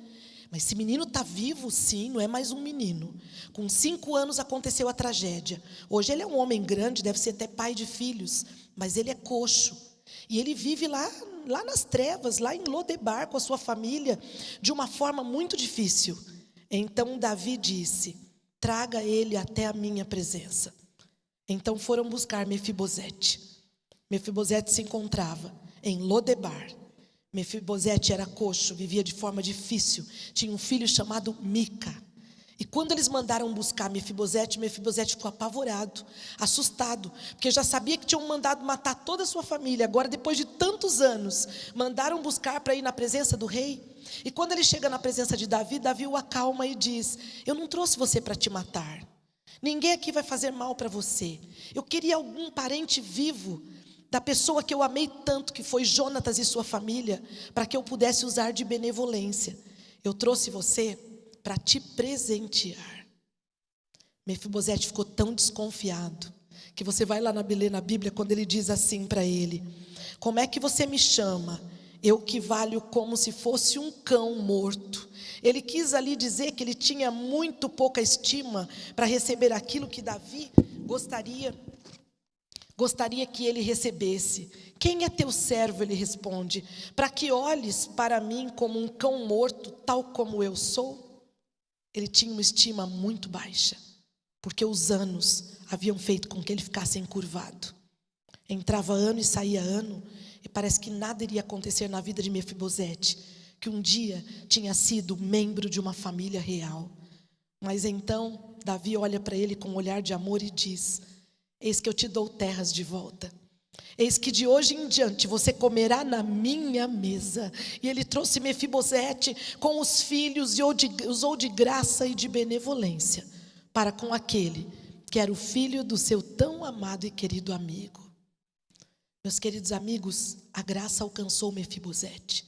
Mas esse menino está vivo? Sim, não é mais um menino. Com 5 anos aconteceu a tragédia. Hoje ele é um homem grande, deve ser até pai de filhos, mas ele é coxo. E ele vive lá nas trevas, lá em Lodebar, com a sua família, de uma forma muito difícil. Então Davi disse: traga ele até a minha presença. Então foram buscar Mefibosete. Mefibosete se encontrava em Lodebar. Mefibosete era coxo, vivia de forma difícil, tinha um filho chamado Mica. E quando eles mandaram buscar Mefibosete, Mefibosete ficou apavorado, assustado, porque já sabia que tinham mandado matar toda a sua família. Agora, depois de tantos anos, mandaram buscar para ir na presença do rei. E quando ele chega na presença de Davi, Davi o acalma e diz: eu não trouxe você para te matar, ninguém aqui vai fazer mal para você. Eu queria algum parente vivo da pessoa que eu amei tanto, que foi Jonatas e sua família, para que eu pudesse usar de benevolência. Eu trouxe você para te presentear. Mefibosete ficou tão desconfiado, que você vai lá na Bíblia, quando ele diz assim para ele: como é que você me chama? Eu que valho como se fosse um cão morto. Ele quis ali dizer que ele tinha muito pouca estima para receber aquilo que Davi gostaria que ele recebesse. Quem é teu servo? Ele responde: para que olhes para mim como um cão morto, tal como eu sou? Ele tinha uma estima muito baixa, porque os anos haviam feito com que ele ficasse encurvado. Entrava ano e saía ano, e parece que nada iria acontecer na vida de Mefibosete, que um dia tinha sido membro de uma família real. Mas então Davi olha para ele com um olhar de amor e diz: eis que eu te dou terras de volta. Eis que de hoje em diante você comerá na minha mesa. E ele trouxe Mefibosete com os filhos e usou de graça e de benevolência para com aquele que era o filho do seu tão amado e querido amigo. Meus queridos amigos, a graça alcançou Mefibosete.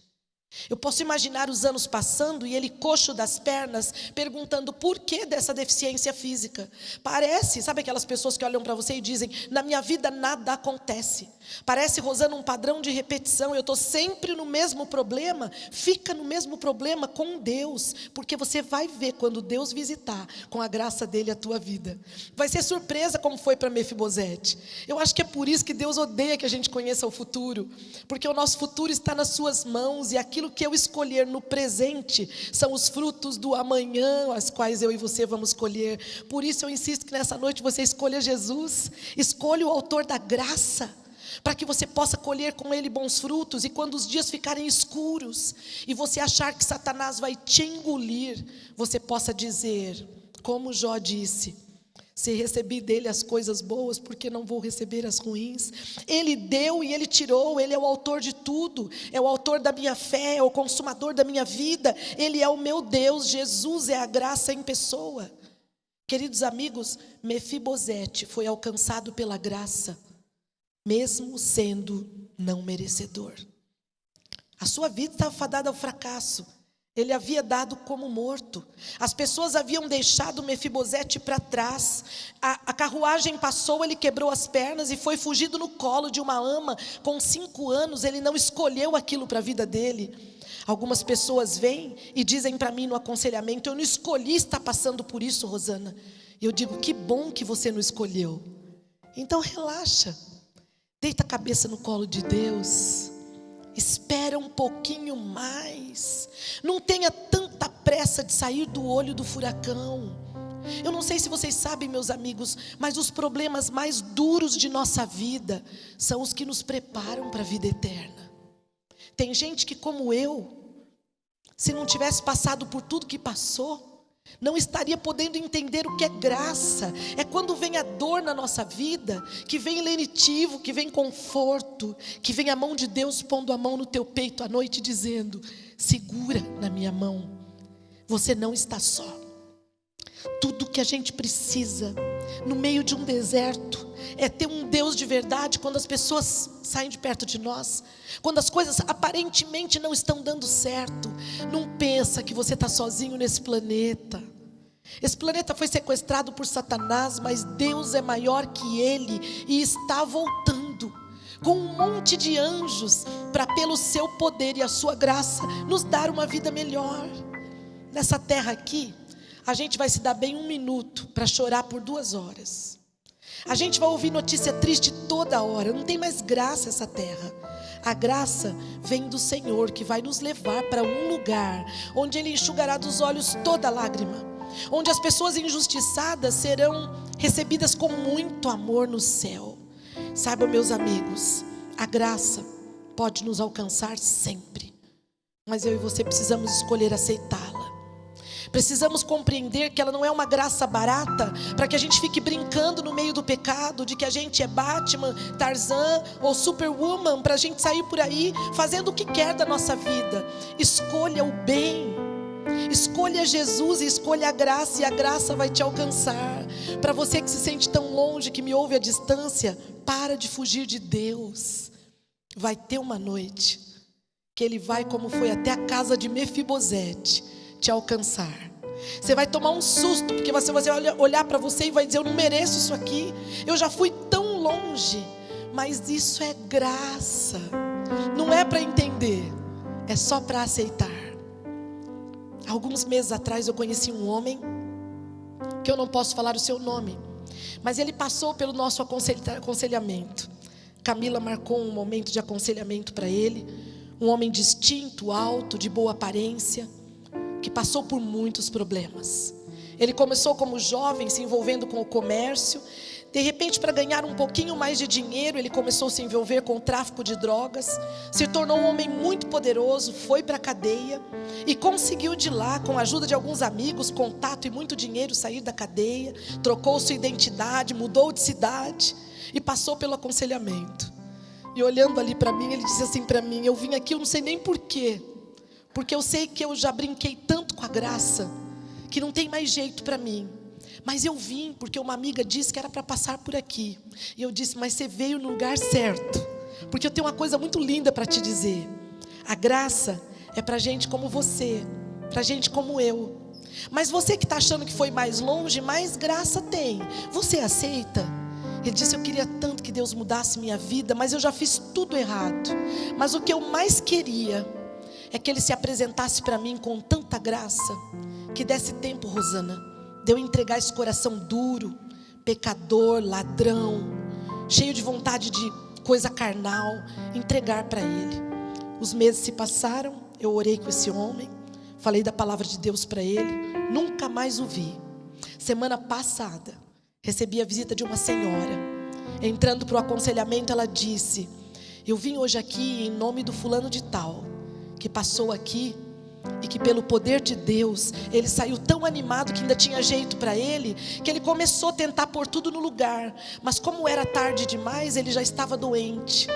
Eu posso imaginar os anos passando e ele coxo das pernas, perguntando por que dessa deficiência física. Parece, sabe aquelas pessoas que olham para você e dizem: na minha vida nada acontece. Parece, Rosana, um padrão de repetição. Eu estou sempre no mesmo problema. Fica no mesmo problema com Deus, porque você vai ver quando Deus visitar com a graça dele a tua vida. Vai ser surpresa como foi para Mefibosete. Eu acho que é por isso que Deus odeia que a gente conheça o futuro, porque o nosso futuro está nas suas mãos, e aquilo que eu escolher no presente são os frutos do amanhã, as quais eu e você vamos colher. Por isso eu insisto que nessa noite você escolha Jesus, escolha o autor da graça, para que você possa colher com ele bons frutos. E quando os dias ficarem escuros e você achar que Satanás vai te engolir, você possa dizer, como Jó disse: se recebi dele as coisas boas, porque não vou receber as ruins? Ele deu e ele tirou, ele é o autor de tudo, é o autor da minha fé, é o consumador da minha vida, ele é o meu Deus. Jesus é a graça em pessoa. Queridos amigos, Mefibosete foi alcançado pela graça, mesmo sendo não merecedor. A sua vida estava fadada ao fracasso. Ele havia dado como morto. As pessoas haviam deixado Mefibosete para trás. A carruagem passou, ele quebrou as pernas e foi fugido no colo de uma ama. Com 5 anos, ele não escolheu aquilo para a vida dele. Algumas pessoas vêm e dizem para mim no aconselhamento: eu não escolhi estar passando por isso, Rosana. E eu digo: que bom que você não escolheu. Então relaxa. Deita a cabeça no colo de Deus. Espera um pouquinho mais. Não tenha tanta pressa de sair do olho do furacão. Eu não sei se vocês sabem, meus amigos, mas os problemas mais duros de nossa vida são os que nos preparam para a vida eterna. Tem gente que, como eu, se não tivesse passado por tudo que passou, não estaria podendo entender o que é graça. É quando vem a dor na nossa vida, que vem lenitivo, que vem conforto, que vem a mão de Deus pondo a mão no teu peito à noite, dizendo: segura na minha mão, você não está só. Tudo que a gente precisa no meio de um deserto é ter um Deus de verdade. Quando as pessoas saem de perto de nós, quando as coisas aparentemente não estão dando certo, não pensa que você está sozinho nesse planeta. Esse planeta foi sequestrado por Satanás, mas Deus é maior que ele e está voltando com um monte de anjos para, pelo seu poder e a sua graça, nos dar uma vida melhor. Nessa terra aqui, a gente vai se dar bem 1 minuto para chorar por 2 horas. A gente vai ouvir notícia triste toda hora. Não tem mais graça essa terra. A graça vem do Senhor, que vai nos levar para um lugar onde Ele enxugará dos olhos toda lágrima, onde as pessoas injustiçadas serão recebidas com muito amor no céu. Saibam, meus amigos, a graça pode nos alcançar sempre, mas eu e você precisamos escolher aceitá-la. Precisamos compreender que ela não é uma graça barata para que a gente fique brincando no meio do pecado, de que a gente é Batman, Tarzan ou Superwoman, para a gente sair por aí fazendo o que quer da nossa vida. Escolha o bem, escolha Jesus e escolha a graça, e a graça vai te alcançar. Para você que se sente tão longe, que me ouve à distância, para de fugir de Deus. Vai ter uma noite que Ele vai, como foi até a casa de Mefibosete, te alcançar. Você vai tomar um susto, porque você vai olhar para você e vai dizer: eu não mereço isso aqui, eu já fui tão longe. Mas isso é graça, não é para entender, é só para aceitar. Alguns meses atrás eu conheci um homem, que eu não posso falar o seu nome, mas ele passou pelo nosso aconselhamento. Camila marcou um momento de aconselhamento para ele. Um homem distinto, alto, de boa aparência, que passou por muitos problemas. Ele começou como jovem, se envolvendo com o comércio. De repente, para ganhar um pouquinho mais de dinheiro, ele começou a se envolver com o tráfico de drogas. Se tornou um homem muito poderoso, foi para a cadeia e conseguiu de lá, com a ajuda de alguns amigos, contato e muito dinheiro, sair da cadeia. Trocou sua identidade, mudou de cidade e passou pelo aconselhamento. E olhando ali para mim, ele disse assim para mim: eu vim aqui, eu não sei nem porquê, porque eu sei que eu já brinquei tanto com a graça, que não tem mais jeito para mim. Mas eu vim porque uma amiga disse que era para passar por aqui. E eu disse: mas você veio no lugar certo, porque eu tenho uma coisa muito linda para te dizer. A graça é para gente como você, para gente como eu. Mas você que está achando que foi mais longe, mais graça tem. Você aceita? Ele disse: eu queria tanto que Deus mudasse minha vida, mas eu já fiz tudo errado. Mas o que eu mais queria é que Ele se apresentasse para mim com tanta graça, que desse tempo, Rosana, de eu entregar esse coração duro, pecador, ladrão, cheio de vontade de coisa carnal, entregar para Ele. Os meses se passaram, eu orei com esse homem, falei da palavra de Deus para ele, nunca mais o vi. Semana passada, recebi a visita de uma senhora. Entrando para o aconselhamento, ela disse: eu vim hoje aqui em nome do fulano de tal, que passou aqui, e que pelo poder de Deus, ele saiu tão animado que ainda tinha jeito para ele, que ele começou a tentar pôr tudo no lugar, mas como era tarde demais, ele já estava doente.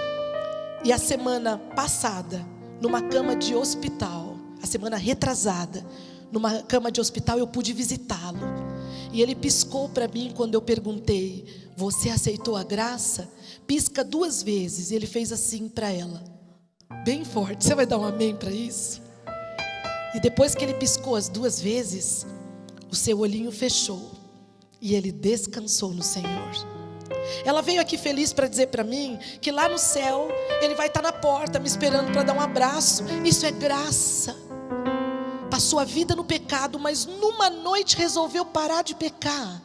E a semana passada, numa cama de hospital, a semana retrasada, numa cama de hospital, eu pude visitá-lo. E ele piscou para mim quando eu perguntei: você aceitou a graça? Pisca 2 vezes. E ele fez assim para ela, bem forte. Você vai dar um amém para isso? E depois que ele piscou as 2 vezes, o seu olhinho fechou e ele descansou no Senhor. Ela veio aqui feliz para dizer para mim que lá no céu ele vai estar na porta me esperando para dar um abraço. Isso é graça. Passou a vida no pecado, mas numa noite resolveu parar de pecar.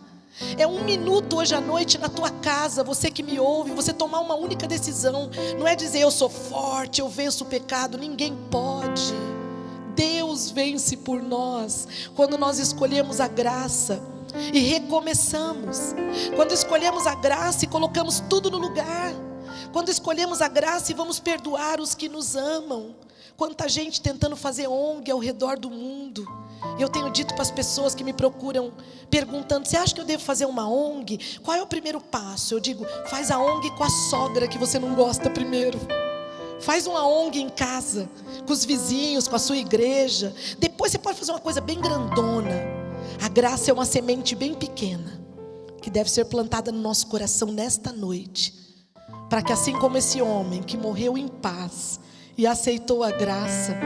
É 1 minuto hoje à noite na tua casa, você que me ouve, você tomar uma única decisão. Não é dizer: eu sou forte, eu venço o pecado. Ninguém pode. Deus vence por nós quando nós escolhemos a graça e recomeçamos. Quando escolhemos a graça e colocamos tudo no lugar. Quando escolhemos a graça e vamos perdoar os que nos amam. Quanta gente tentando fazer ONG ao redor do mundo. Eu tenho dito para as pessoas que me procuram perguntando: você acha que eu devo fazer uma ONG? Qual é o primeiro passo? Eu digo: faz a ONG com a sogra que você não gosta primeiro. Faz uma ONG em casa, com os vizinhos, com a sua igreja. Depois você pode fazer uma coisa bem grandona. A graça é uma semente bem pequena, que deve ser plantada no nosso coração nesta noite, para que assim como esse homem que morreu em paz e aceitou a graça,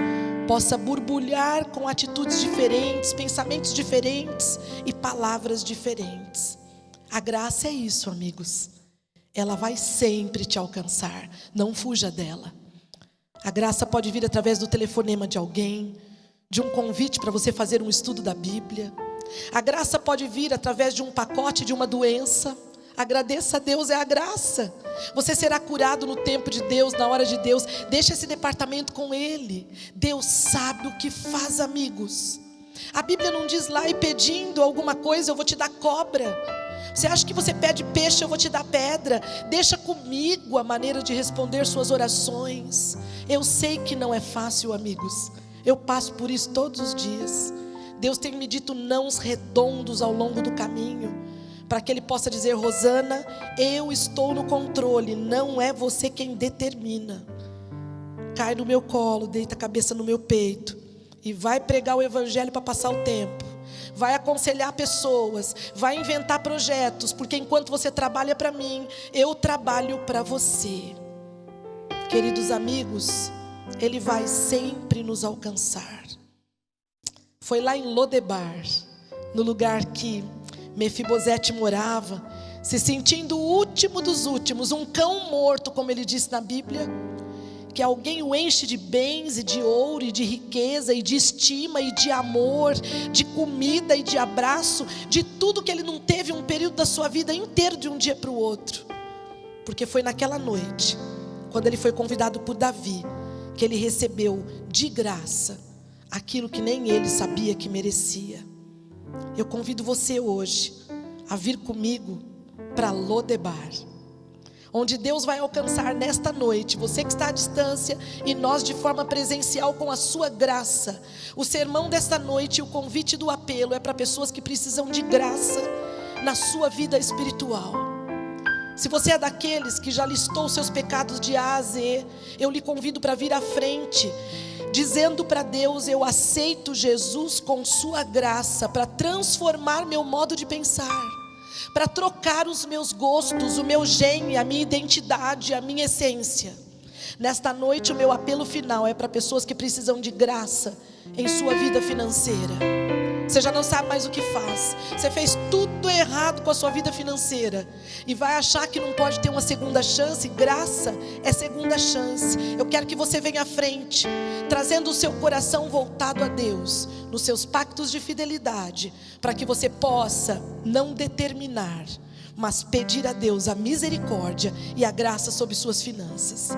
possa borbulhar com atitudes diferentes, pensamentos diferentes e palavras diferentes. A graça é isso, amigos. Ela vai sempre te alcançar, não fuja dela. A graça pode vir através do telefonema de alguém, de um convite para você fazer um estudo da Bíblia. A graça pode vir através de um pacote de uma doença. Agradeça a Deus, é a graça. Você será curado no tempo de Deus, na hora de Deus. Deixa esse departamento com Ele. Deus sabe o que faz, amigos. A Bíblia não diz lá: e pedindo alguma coisa eu vou te dar cobra. Você acha que você pede peixe, eu vou te dar pedra? Deixa comigo a maneira de responder suas orações. Eu sei que não é fácil, amigos. Eu passo por isso todos os dias. Deus tem me dito nãos redondos ao longo do caminho, para que Ele possa dizer: Rosana, eu estou no controle, não é você quem determina. Cai no meu colo, deita a cabeça no meu peito e vai pregar o Evangelho para passar o tempo. Vai aconselhar pessoas, vai inventar projetos, porque enquanto você trabalha para mim, eu trabalho para você. Queridos amigos, Ele vai sempre nos alcançar. Foi lá em Lodebar, no lugar que Mefibosete morava, se sentindo o último dos últimos, um cão morto, como ele disse na Bíblia, que alguém o enche de bens e de ouro e de riqueza e de estima e de amor, de comida e de abraço, de tudo que ele não teve um período da sua vida inteiro, de um dia para o outro. Porque foi naquela noite, quando ele foi convidado por Davi, que ele recebeu de graça aquilo que nem ele sabia que merecia. Eu convido você hoje a vir comigo para Lodebar, onde Deus vai alcançar nesta noite, você que está à distância e nós de forma presencial com a sua graça. O sermão desta noite, o convite do apelo é para pessoas que precisam de graça na sua vida espiritual. Se você é daqueles que já listou seus pecados de A a Z, eu lhe convido para vir à frente, dizendo para Deus: eu aceito Jesus com sua graça para transformar meu modo de pensar, para trocar os meus gostos, o meu gene, a minha identidade, a minha essência. Nesta noite o meu apelo final é para pessoas que precisam de graça em sua vida financeira. Você já não sabe mais o que faz. Você fez tudo errado com a sua vida financeira e vai achar que não pode ter uma segunda chance. Graça é segunda chance. Eu quero que você venha à frente, trazendo o seu coração voltado a Deus, nos seus pactos de fidelidade, para que você possa não determinar, mas pedir a Deus a misericórdia e a graça sobre suas finanças.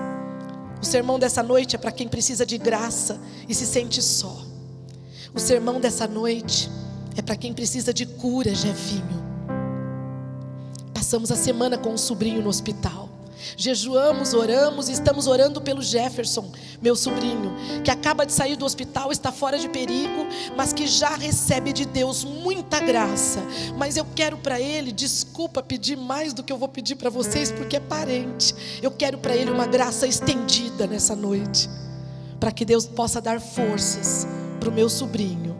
O sermão dessa noite é para quem precisa de graça e se sente só. O sermão dessa noite é para quem precisa de cura, Jefinho. Passamos a semana com um sobrinho no hospital. Jejuamos, oramos e estamos orando pelo Jefferson, meu sobrinho, que acaba de sair do hospital, está fora de perigo, mas que já recebe de Deus muita graça. Mas eu quero para ele, desculpa pedir mais do que eu vou pedir para vocês, porque é parente. Eu quero para ele uma graça estendida nessa noite, para que Deus possa dar forças para o meu sobrinho,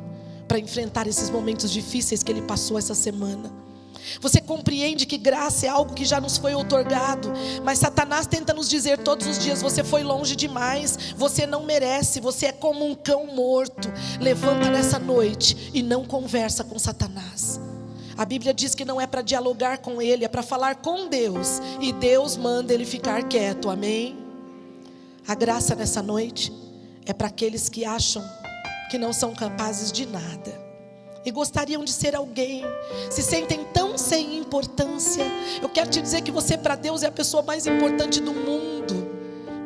para enfrentar esses momentos difíceis que ele passou essa semana. Você compreende que graça é algo que já nos foi outorgado, mas Satanás tenta nos dizer todos os dias: você foi longe demais, você não merece, você é como um cão morto. Levanta nessa noite e não conversa com Satanás. A Bíblia diz que não é para dialogar com ele, é para falar com Deus, e Deus manda ele ficar quieto, amém? A graça nessa noite é para aqueles que acham que não são capazes de nada e gostariam de ser alguém, se sentem tão sem importância. Eu quero te dizer que você para Deus é a pessoa mais importante do mundo.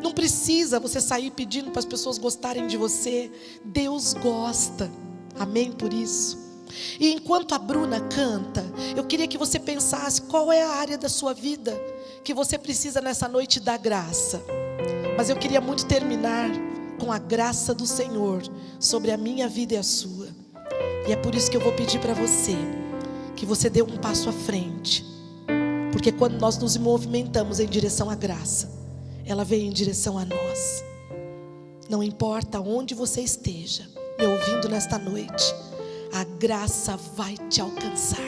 Não precisa você sair pedindo para as pessoas gostarem de você. Deus gosta, amém por isso. E enquanto a Bruna canta, eu queria que você pensasse qual é a área da sua vida que você precisa nessa noite da graça. Mas eu queria muito terminar com a graça do Senhor sobre a minha vida e a sua. E é por isso que eu vou pedir para você que você dê um passo à frente, porque quando nós nos movimentamos em direção à graça, ela vem em direção a nós. Não importa onde você esteja me ouvindo nesta noite, a graça vai te alcançar,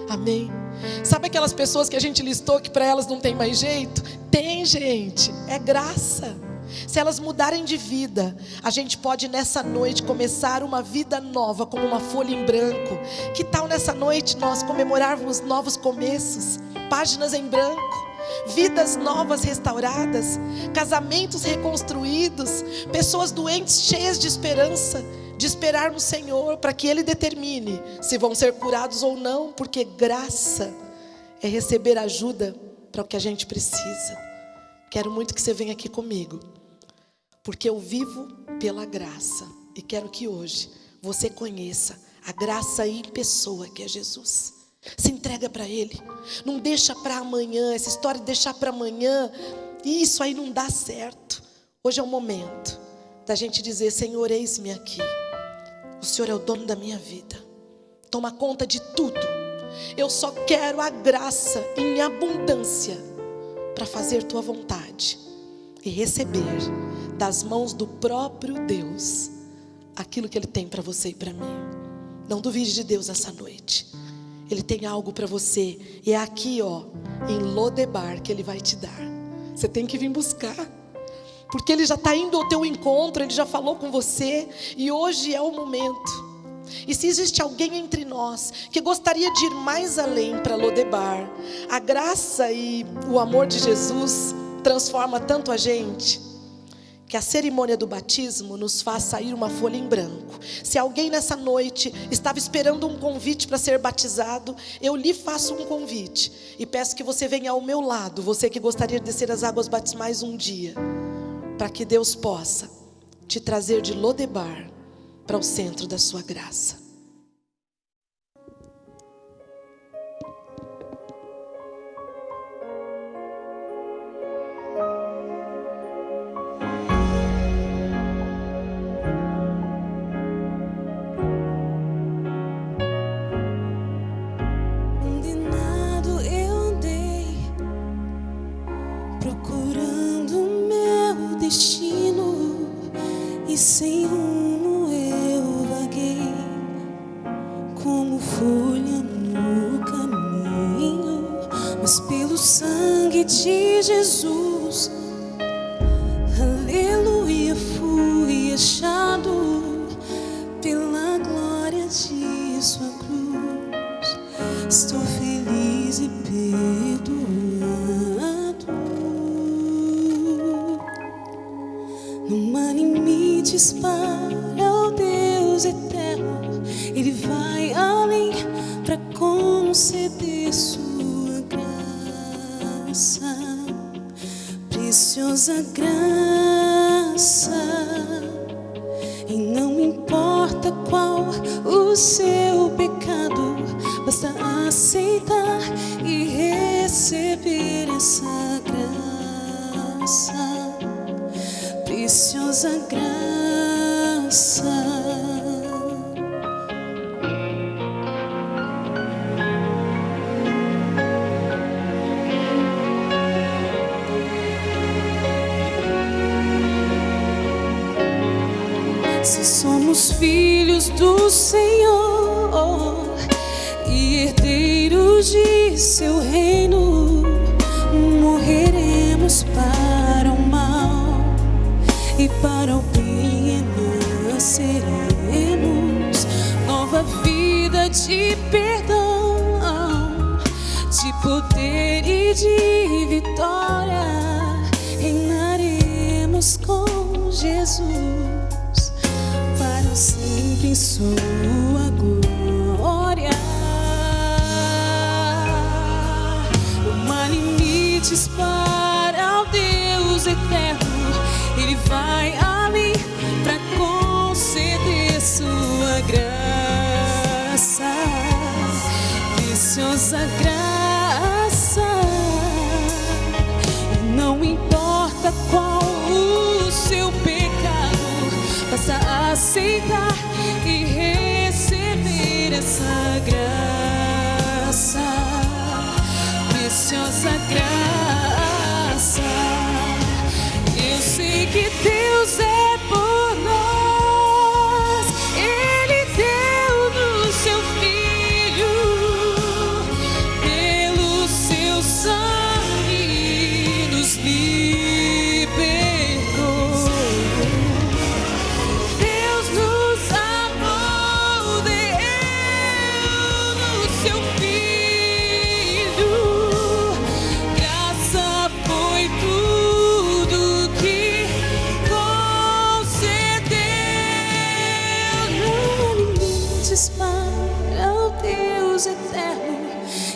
amém? Sabe aquelas pessoas que a gente listou que para elas não tem mais jeito? Tem, gente, é graça. Se elas mudarem de vida, a gente pode nessa noite começar uma vida nova, como uma folha em branco. Que tal nessa noite nós comemorarmos novos começos, páginas em branco, vidas novas restauradas, casamentos reconstruídos, pessoas doentes cheias de esperança, de esperar no Senhor para que Ele determine se vão ser curados ou não, porque graça é receber ajuda para o que a gente precisa. Quero muito que você venha aqui comigo, porque eu vivo pela graça e quero que hoje você conheça a graça em pessoa que é Jesus. Se entrega para Ele, não deixa para amanhã. Essa história de deixar para amanhã, isso aí não dá certo. Hoje é o momento da gente dizer: Senhor, eis-me aqui. O Senhor é o dono da minha vida, toma conta de tudo. Eu só quero a graça em abundância para fazer tua vontade e receber das mãos do próprio Deus aquilo que Ele tem para você e para mim. Não duvide de Deus essa noite. Ele tem algo para você, e é aqui, ó, em Lodebar, que Ele vai te dar. Você tem que vir buscar, porque Ele já está indo ao teu encontro. Ele já falou com você, e hoje é o momento. E se existe alguém entre nós que gostaria de ir mais além para Lodebar, a graça e o amor de Jesus transforma tanto a gente, que a cerimônia do batismo nos faz sair uma folha em branco. Se alguém nessa noite estava esperando um convite para ser batizado, eu lhe faço um convite e peço que você venha ao meu lado, você que gostaria de descer as águas batismais um dia, para que Deus possa te trazer de Lodebar para o centro da sua graça. Condenado eu andei, procurando o meu destino, e sem rumo eu vaguei, como folha no caminho. Mas pelo sangue de Jesus, estou feliz e perdoado. Não há limites para o Deus eterno. Ele vai além para conceder sua graça, preciosa graça. E não importa qual o seu pecado, basta aceitar e receber essa graça, preciosa graça. Se somos filhos do Senhor e herdeiros de seu reino, morreremos para o mal e para o bem nasceremos. Nova vida de perdão, de poder e de vitória, reinaremos com Jesus para sempre em sua glória. Não há limites para o Deus eterno. Ele vai além para conceder sua graça, preciosa graça. E não importa qual o seu pecado, basta aceitar e receber essa graça, preciosa graça. Eu sei que Deus é por nós. Ele deu no seu Filho, pelo seu sangue nos libertou. Deus nos amou, deu no seu Filho. Graça foi tudo que concedeu. Não há limites para o Deus eterno.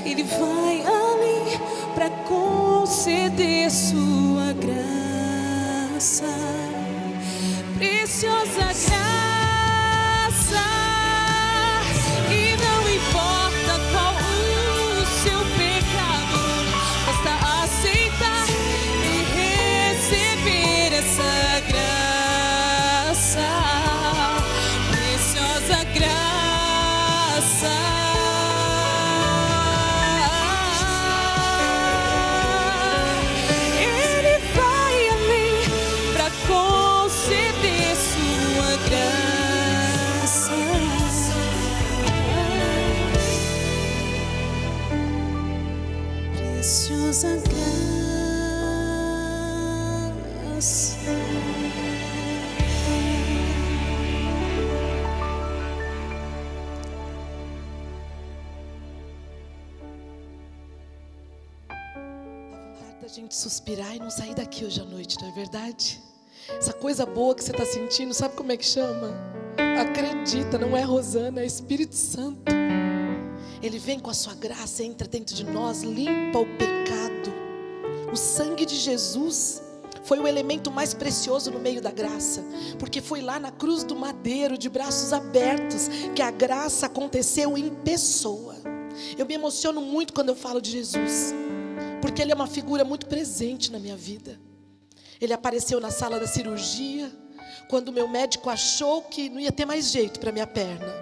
Ele vai além para conceder sua graça, preciosa graça. E não importa qual o seu pecado, basta aceitar e receber essa graça, preciosa graça. Ele vai além para conceder sua graça, preciosa graça. Vontade da gente suspirar e não sair daqui hoje à noite, não é verdade? Essa coisa boa que você está sentindo, sabe como é que chama? Acredita, não é Rosana, é Espírito Santo. Ele vem com a sua graça, entra dentro de nós, limpa o pecado. O sangue de Jesus foi o elemento mais precioso no meio da graça, porque foi lá na cruz do madeiro, de braços abertos, que a graça aconteceu em pessoa. Eu me emociono muito quando eu falo de Jesus, porque Ele é uma figura muito presente na minha vida. Ele apareceu na sala da cirurgia, quando o meu médico achou que não ia ter mais jeito para minha perna.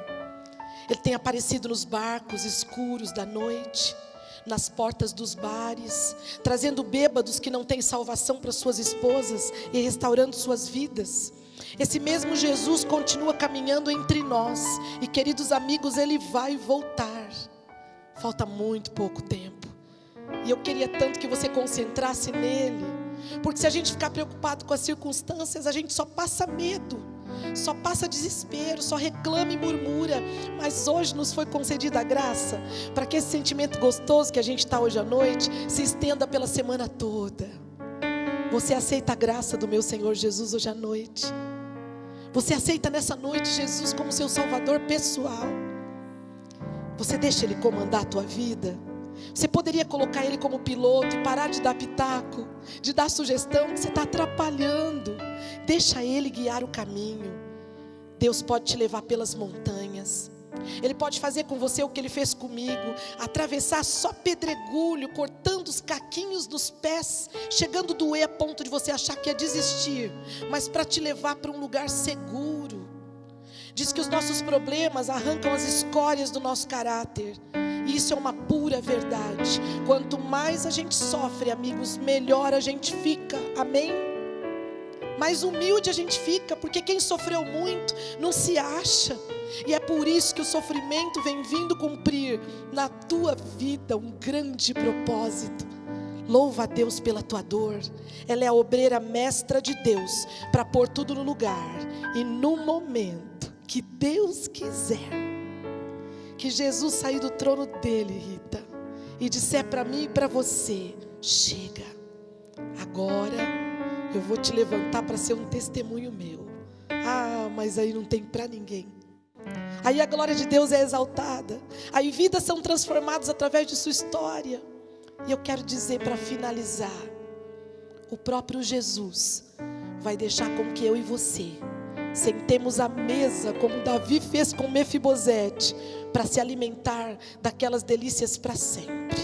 Ele tem aparecido nos barcos escuros da noite, nas portas dos bares, trazendo bêbados que não têm salvação para suas esposas e restaurando suas vidas. Esse mesmo Jesus continua caminhando entre nós. E, queridos amigos, Ele vai voltar. Falta muito pouco tempo. E eu queria tanto que você concentrasse nele, porque se a gente ficar preocupado com as circunstâncias, a gente só passa medo. só passa desespero, só reclama e murmura. Mas hoje nos foi concedida a graça para que esse sentimento gostoso que a gente está hoje à noite se estenda pela semana toda. Você aceita a graça do meu Senhor Jesus hoje à noite? Você aceita nessa noite Jesus como seu Salvador pessoal? Você deixa Ele comandar a tua vida? Você poderia colocar Ele como piloto e parar de dar pitaco, de dar sugestão que você está atrapalhando. Deixa Ele guiar o caminho. Deus pode te levar pelas montanhas. Ele pode fazer com você o que Ele fez comigo, atravessar só pedregulho, cortando os caquinhos dos pés, chegando a doer a ponto de você achar que ia desistir, mas para te levar para um lugar seguro. Diz que os nossos problemas arrancam as escórias do nosso caráter, e isso é uma pura verdade. Quanto mais a gente sofre, amigos, melhor a gente fica, amém? Mais humilde a gente fica, porque quem sofreu muito não se acha. E é por isso que o sofrimento vem vindo cumprir na tua vida um grande propósito. Louva a Deus pela tua dor. Ela é a obreira mestra de Deus para pôr tudo no lugar. E no momento que Deus quiser, que Jesus sair do trono dele, Rita, e disser para mim e para você: chega, agora eu vou te levantar para ser um testemunho meu. Ah, mas aí não tem para ninguém. Aí a glória de Deus é exaltada. Aí vidas são transformadas através de sua história. E eu quero dizer para finalizar: o próprio Jesus vai deixar com que eu e você sentemos à mesa, como Davi fez com Mefibosete, para se alimentar daquelas delícias para sempre.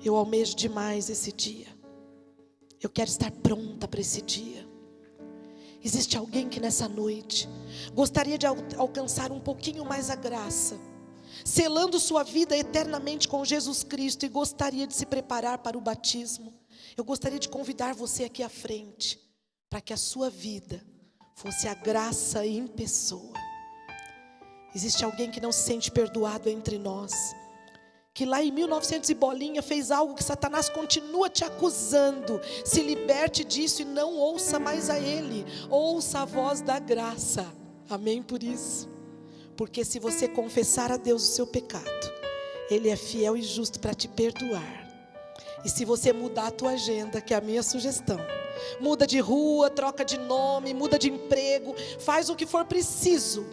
Eu almejo demais esse dia. Eu quero estar pronta para esse dia. Existe alguém que nessa noite gostaria de alcançar um pouquinho mais a graça, selando sua vida eternamente com Jesus Cristo, e gostaria de se preparar para o batismo? Eu gostaria de convidar você aqui à frente, para que a sua vida fosse a graça em pessoa. Existe alguém que não se sente perdoado entre nós, que lá em 1900 e bolinha fez algo que Satanás continua te acusando? Se liberte disso e não ouça mais a ele. Ouça a voz da graça. Amém por isso? Porque se você confessar a Deus o seu pecado, Ele é fiel e justo para te perdoar. E se você mudar a tua agenda, que é a minha sugestão, muda de rua, troca de nome, muda de emprego, faz o que for preciso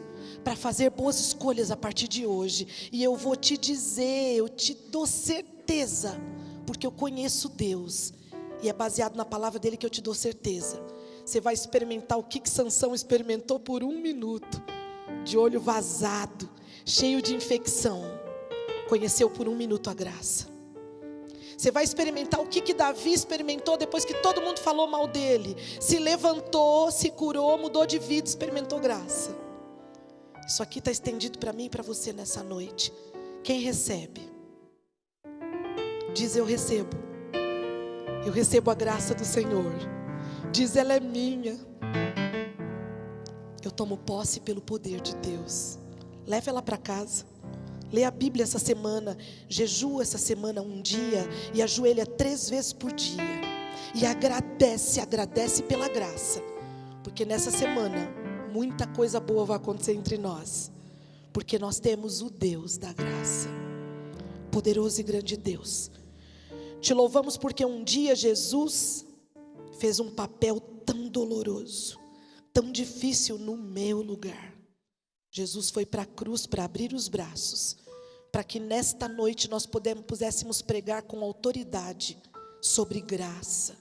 para fazer boas escolhas a partir de hoje. E eu vou te dizer, eu te dou certeza, porque eu conheço Deus, e é baseado na palavra dele que eu te dou certeza. Você vai experimentar o que Sansão experimentou por 1 minuto, de olho vazado, cheio de infecção. Conheceu por 1 minuto a graça. Você vai experimentar o que Davi experimentou depois que todo mundo falou mal dele. Se levantou, se curou, mudou de vida, experimentou graça. Isso aqui está estendido para mim e para você nessa noite. Quem recebe? Diz: eu recebo. Eu recebo a graça do Senhor. Diz: ela é minha. Eu tomo posse pelo poder de Deus. Leve ela para casa. Lê a Bíblia essa semana. Jejua essa semana um dia e ajoelha 3 vezes por dia. E agradece pela graça. Porque nessa semana muita coisa boa vai acontecer entre nós, porque nós temos o Deus da graça. Poderoso e grande Deus, te louvamos porque um dia Jesus fez um papel tão doloroso, tão difícil no meu lugar. Jesus foi para a cruz para abrir os braços, para que nesta noite nós pudéssemos pregar com autoridade sobre graça.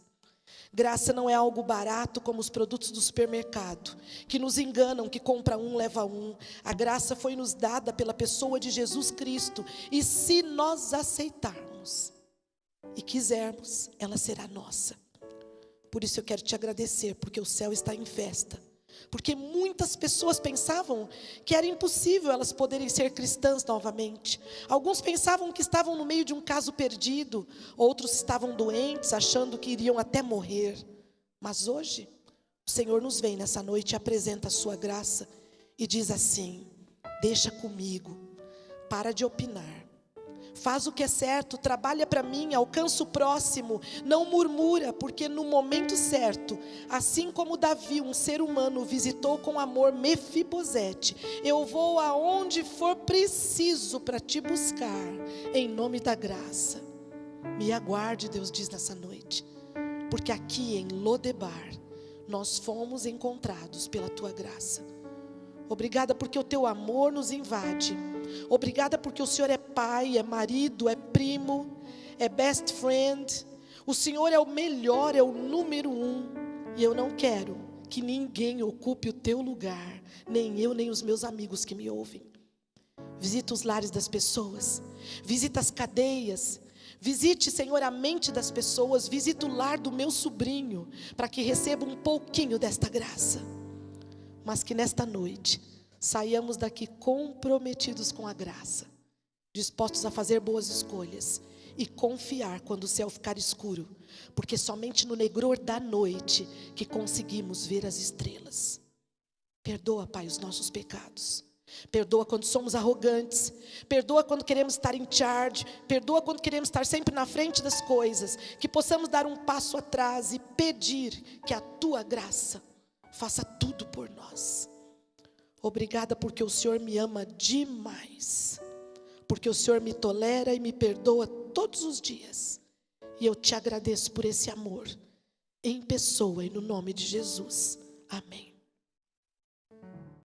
Graça não é algo barato como os produtos do supermercado, que nos enganam, que compra um, leva um. A graça foi nos dada pela pessoa de Jesus Cristo. E se nós aceitarmos e quisermos, ela será nossa. Por isso eu quero te agradecer, porque o céu está em festa. Porque muitas pessoas pensavam que era impossível elas poderem ser cristãs novamente. Alguns pensavam que estavam no meio de um caso perdido. Outros estavam doentes, achando que iriam até morrer. Mas hoje, o Senhor nos vem nessa noite e apresenta a sua graça. E diz assim: deixa comigo, para de opinar. Faz o que é certo, trabalha para mim, alcança o próximo, não murmura, porque no momento certo, assim como Davi, um ser humano, visitou com amor Mefibosete, eu vou aonde for preciso para te buscar, em nome da graça. Me aguarde, Deus diz nessa noite, porque aqui em Lodebar, nós fomos encontrados pela tua graça. Obrigada porque o teu amor nos invade. Obrigada porque o Senhor é pai, é marido, é primo, é best friend. O Senhor é o melhor, é o número 1. E eu não quero que ninguém ocupe o teu lugar, nem eu, nem os meus amigos que me ouvem. Visita os lares das pessoas, visita as cadeias, visite, Senhor, a mente das pessoas, visita o lar do meu sobrinho, para que receba um pouquinho desta graça. Mas que nesta noite saiamos daqui comprometidos com a graça, dispostos a fazer boas escolhas e confiar quando o céu ficar escuro, porque somente no negror da noite que conseguimos ver as estrelas. Perdoa, Pai, os nossos pecados. Perdoa quando somos arrogantes, perdoa quando queremos estar em charge, perdoa quando queremos estar sempre na frente das coisas, que possamos dar um passo atrás e pedir que a tua graça faça tudo por nós. Obrigada porque o Senhor me ama demais, porque o Senhor me tolera e me perdoa todos os dias, e eu te agradeço por esse amor, em pessoa e no nome de Jesus, amém.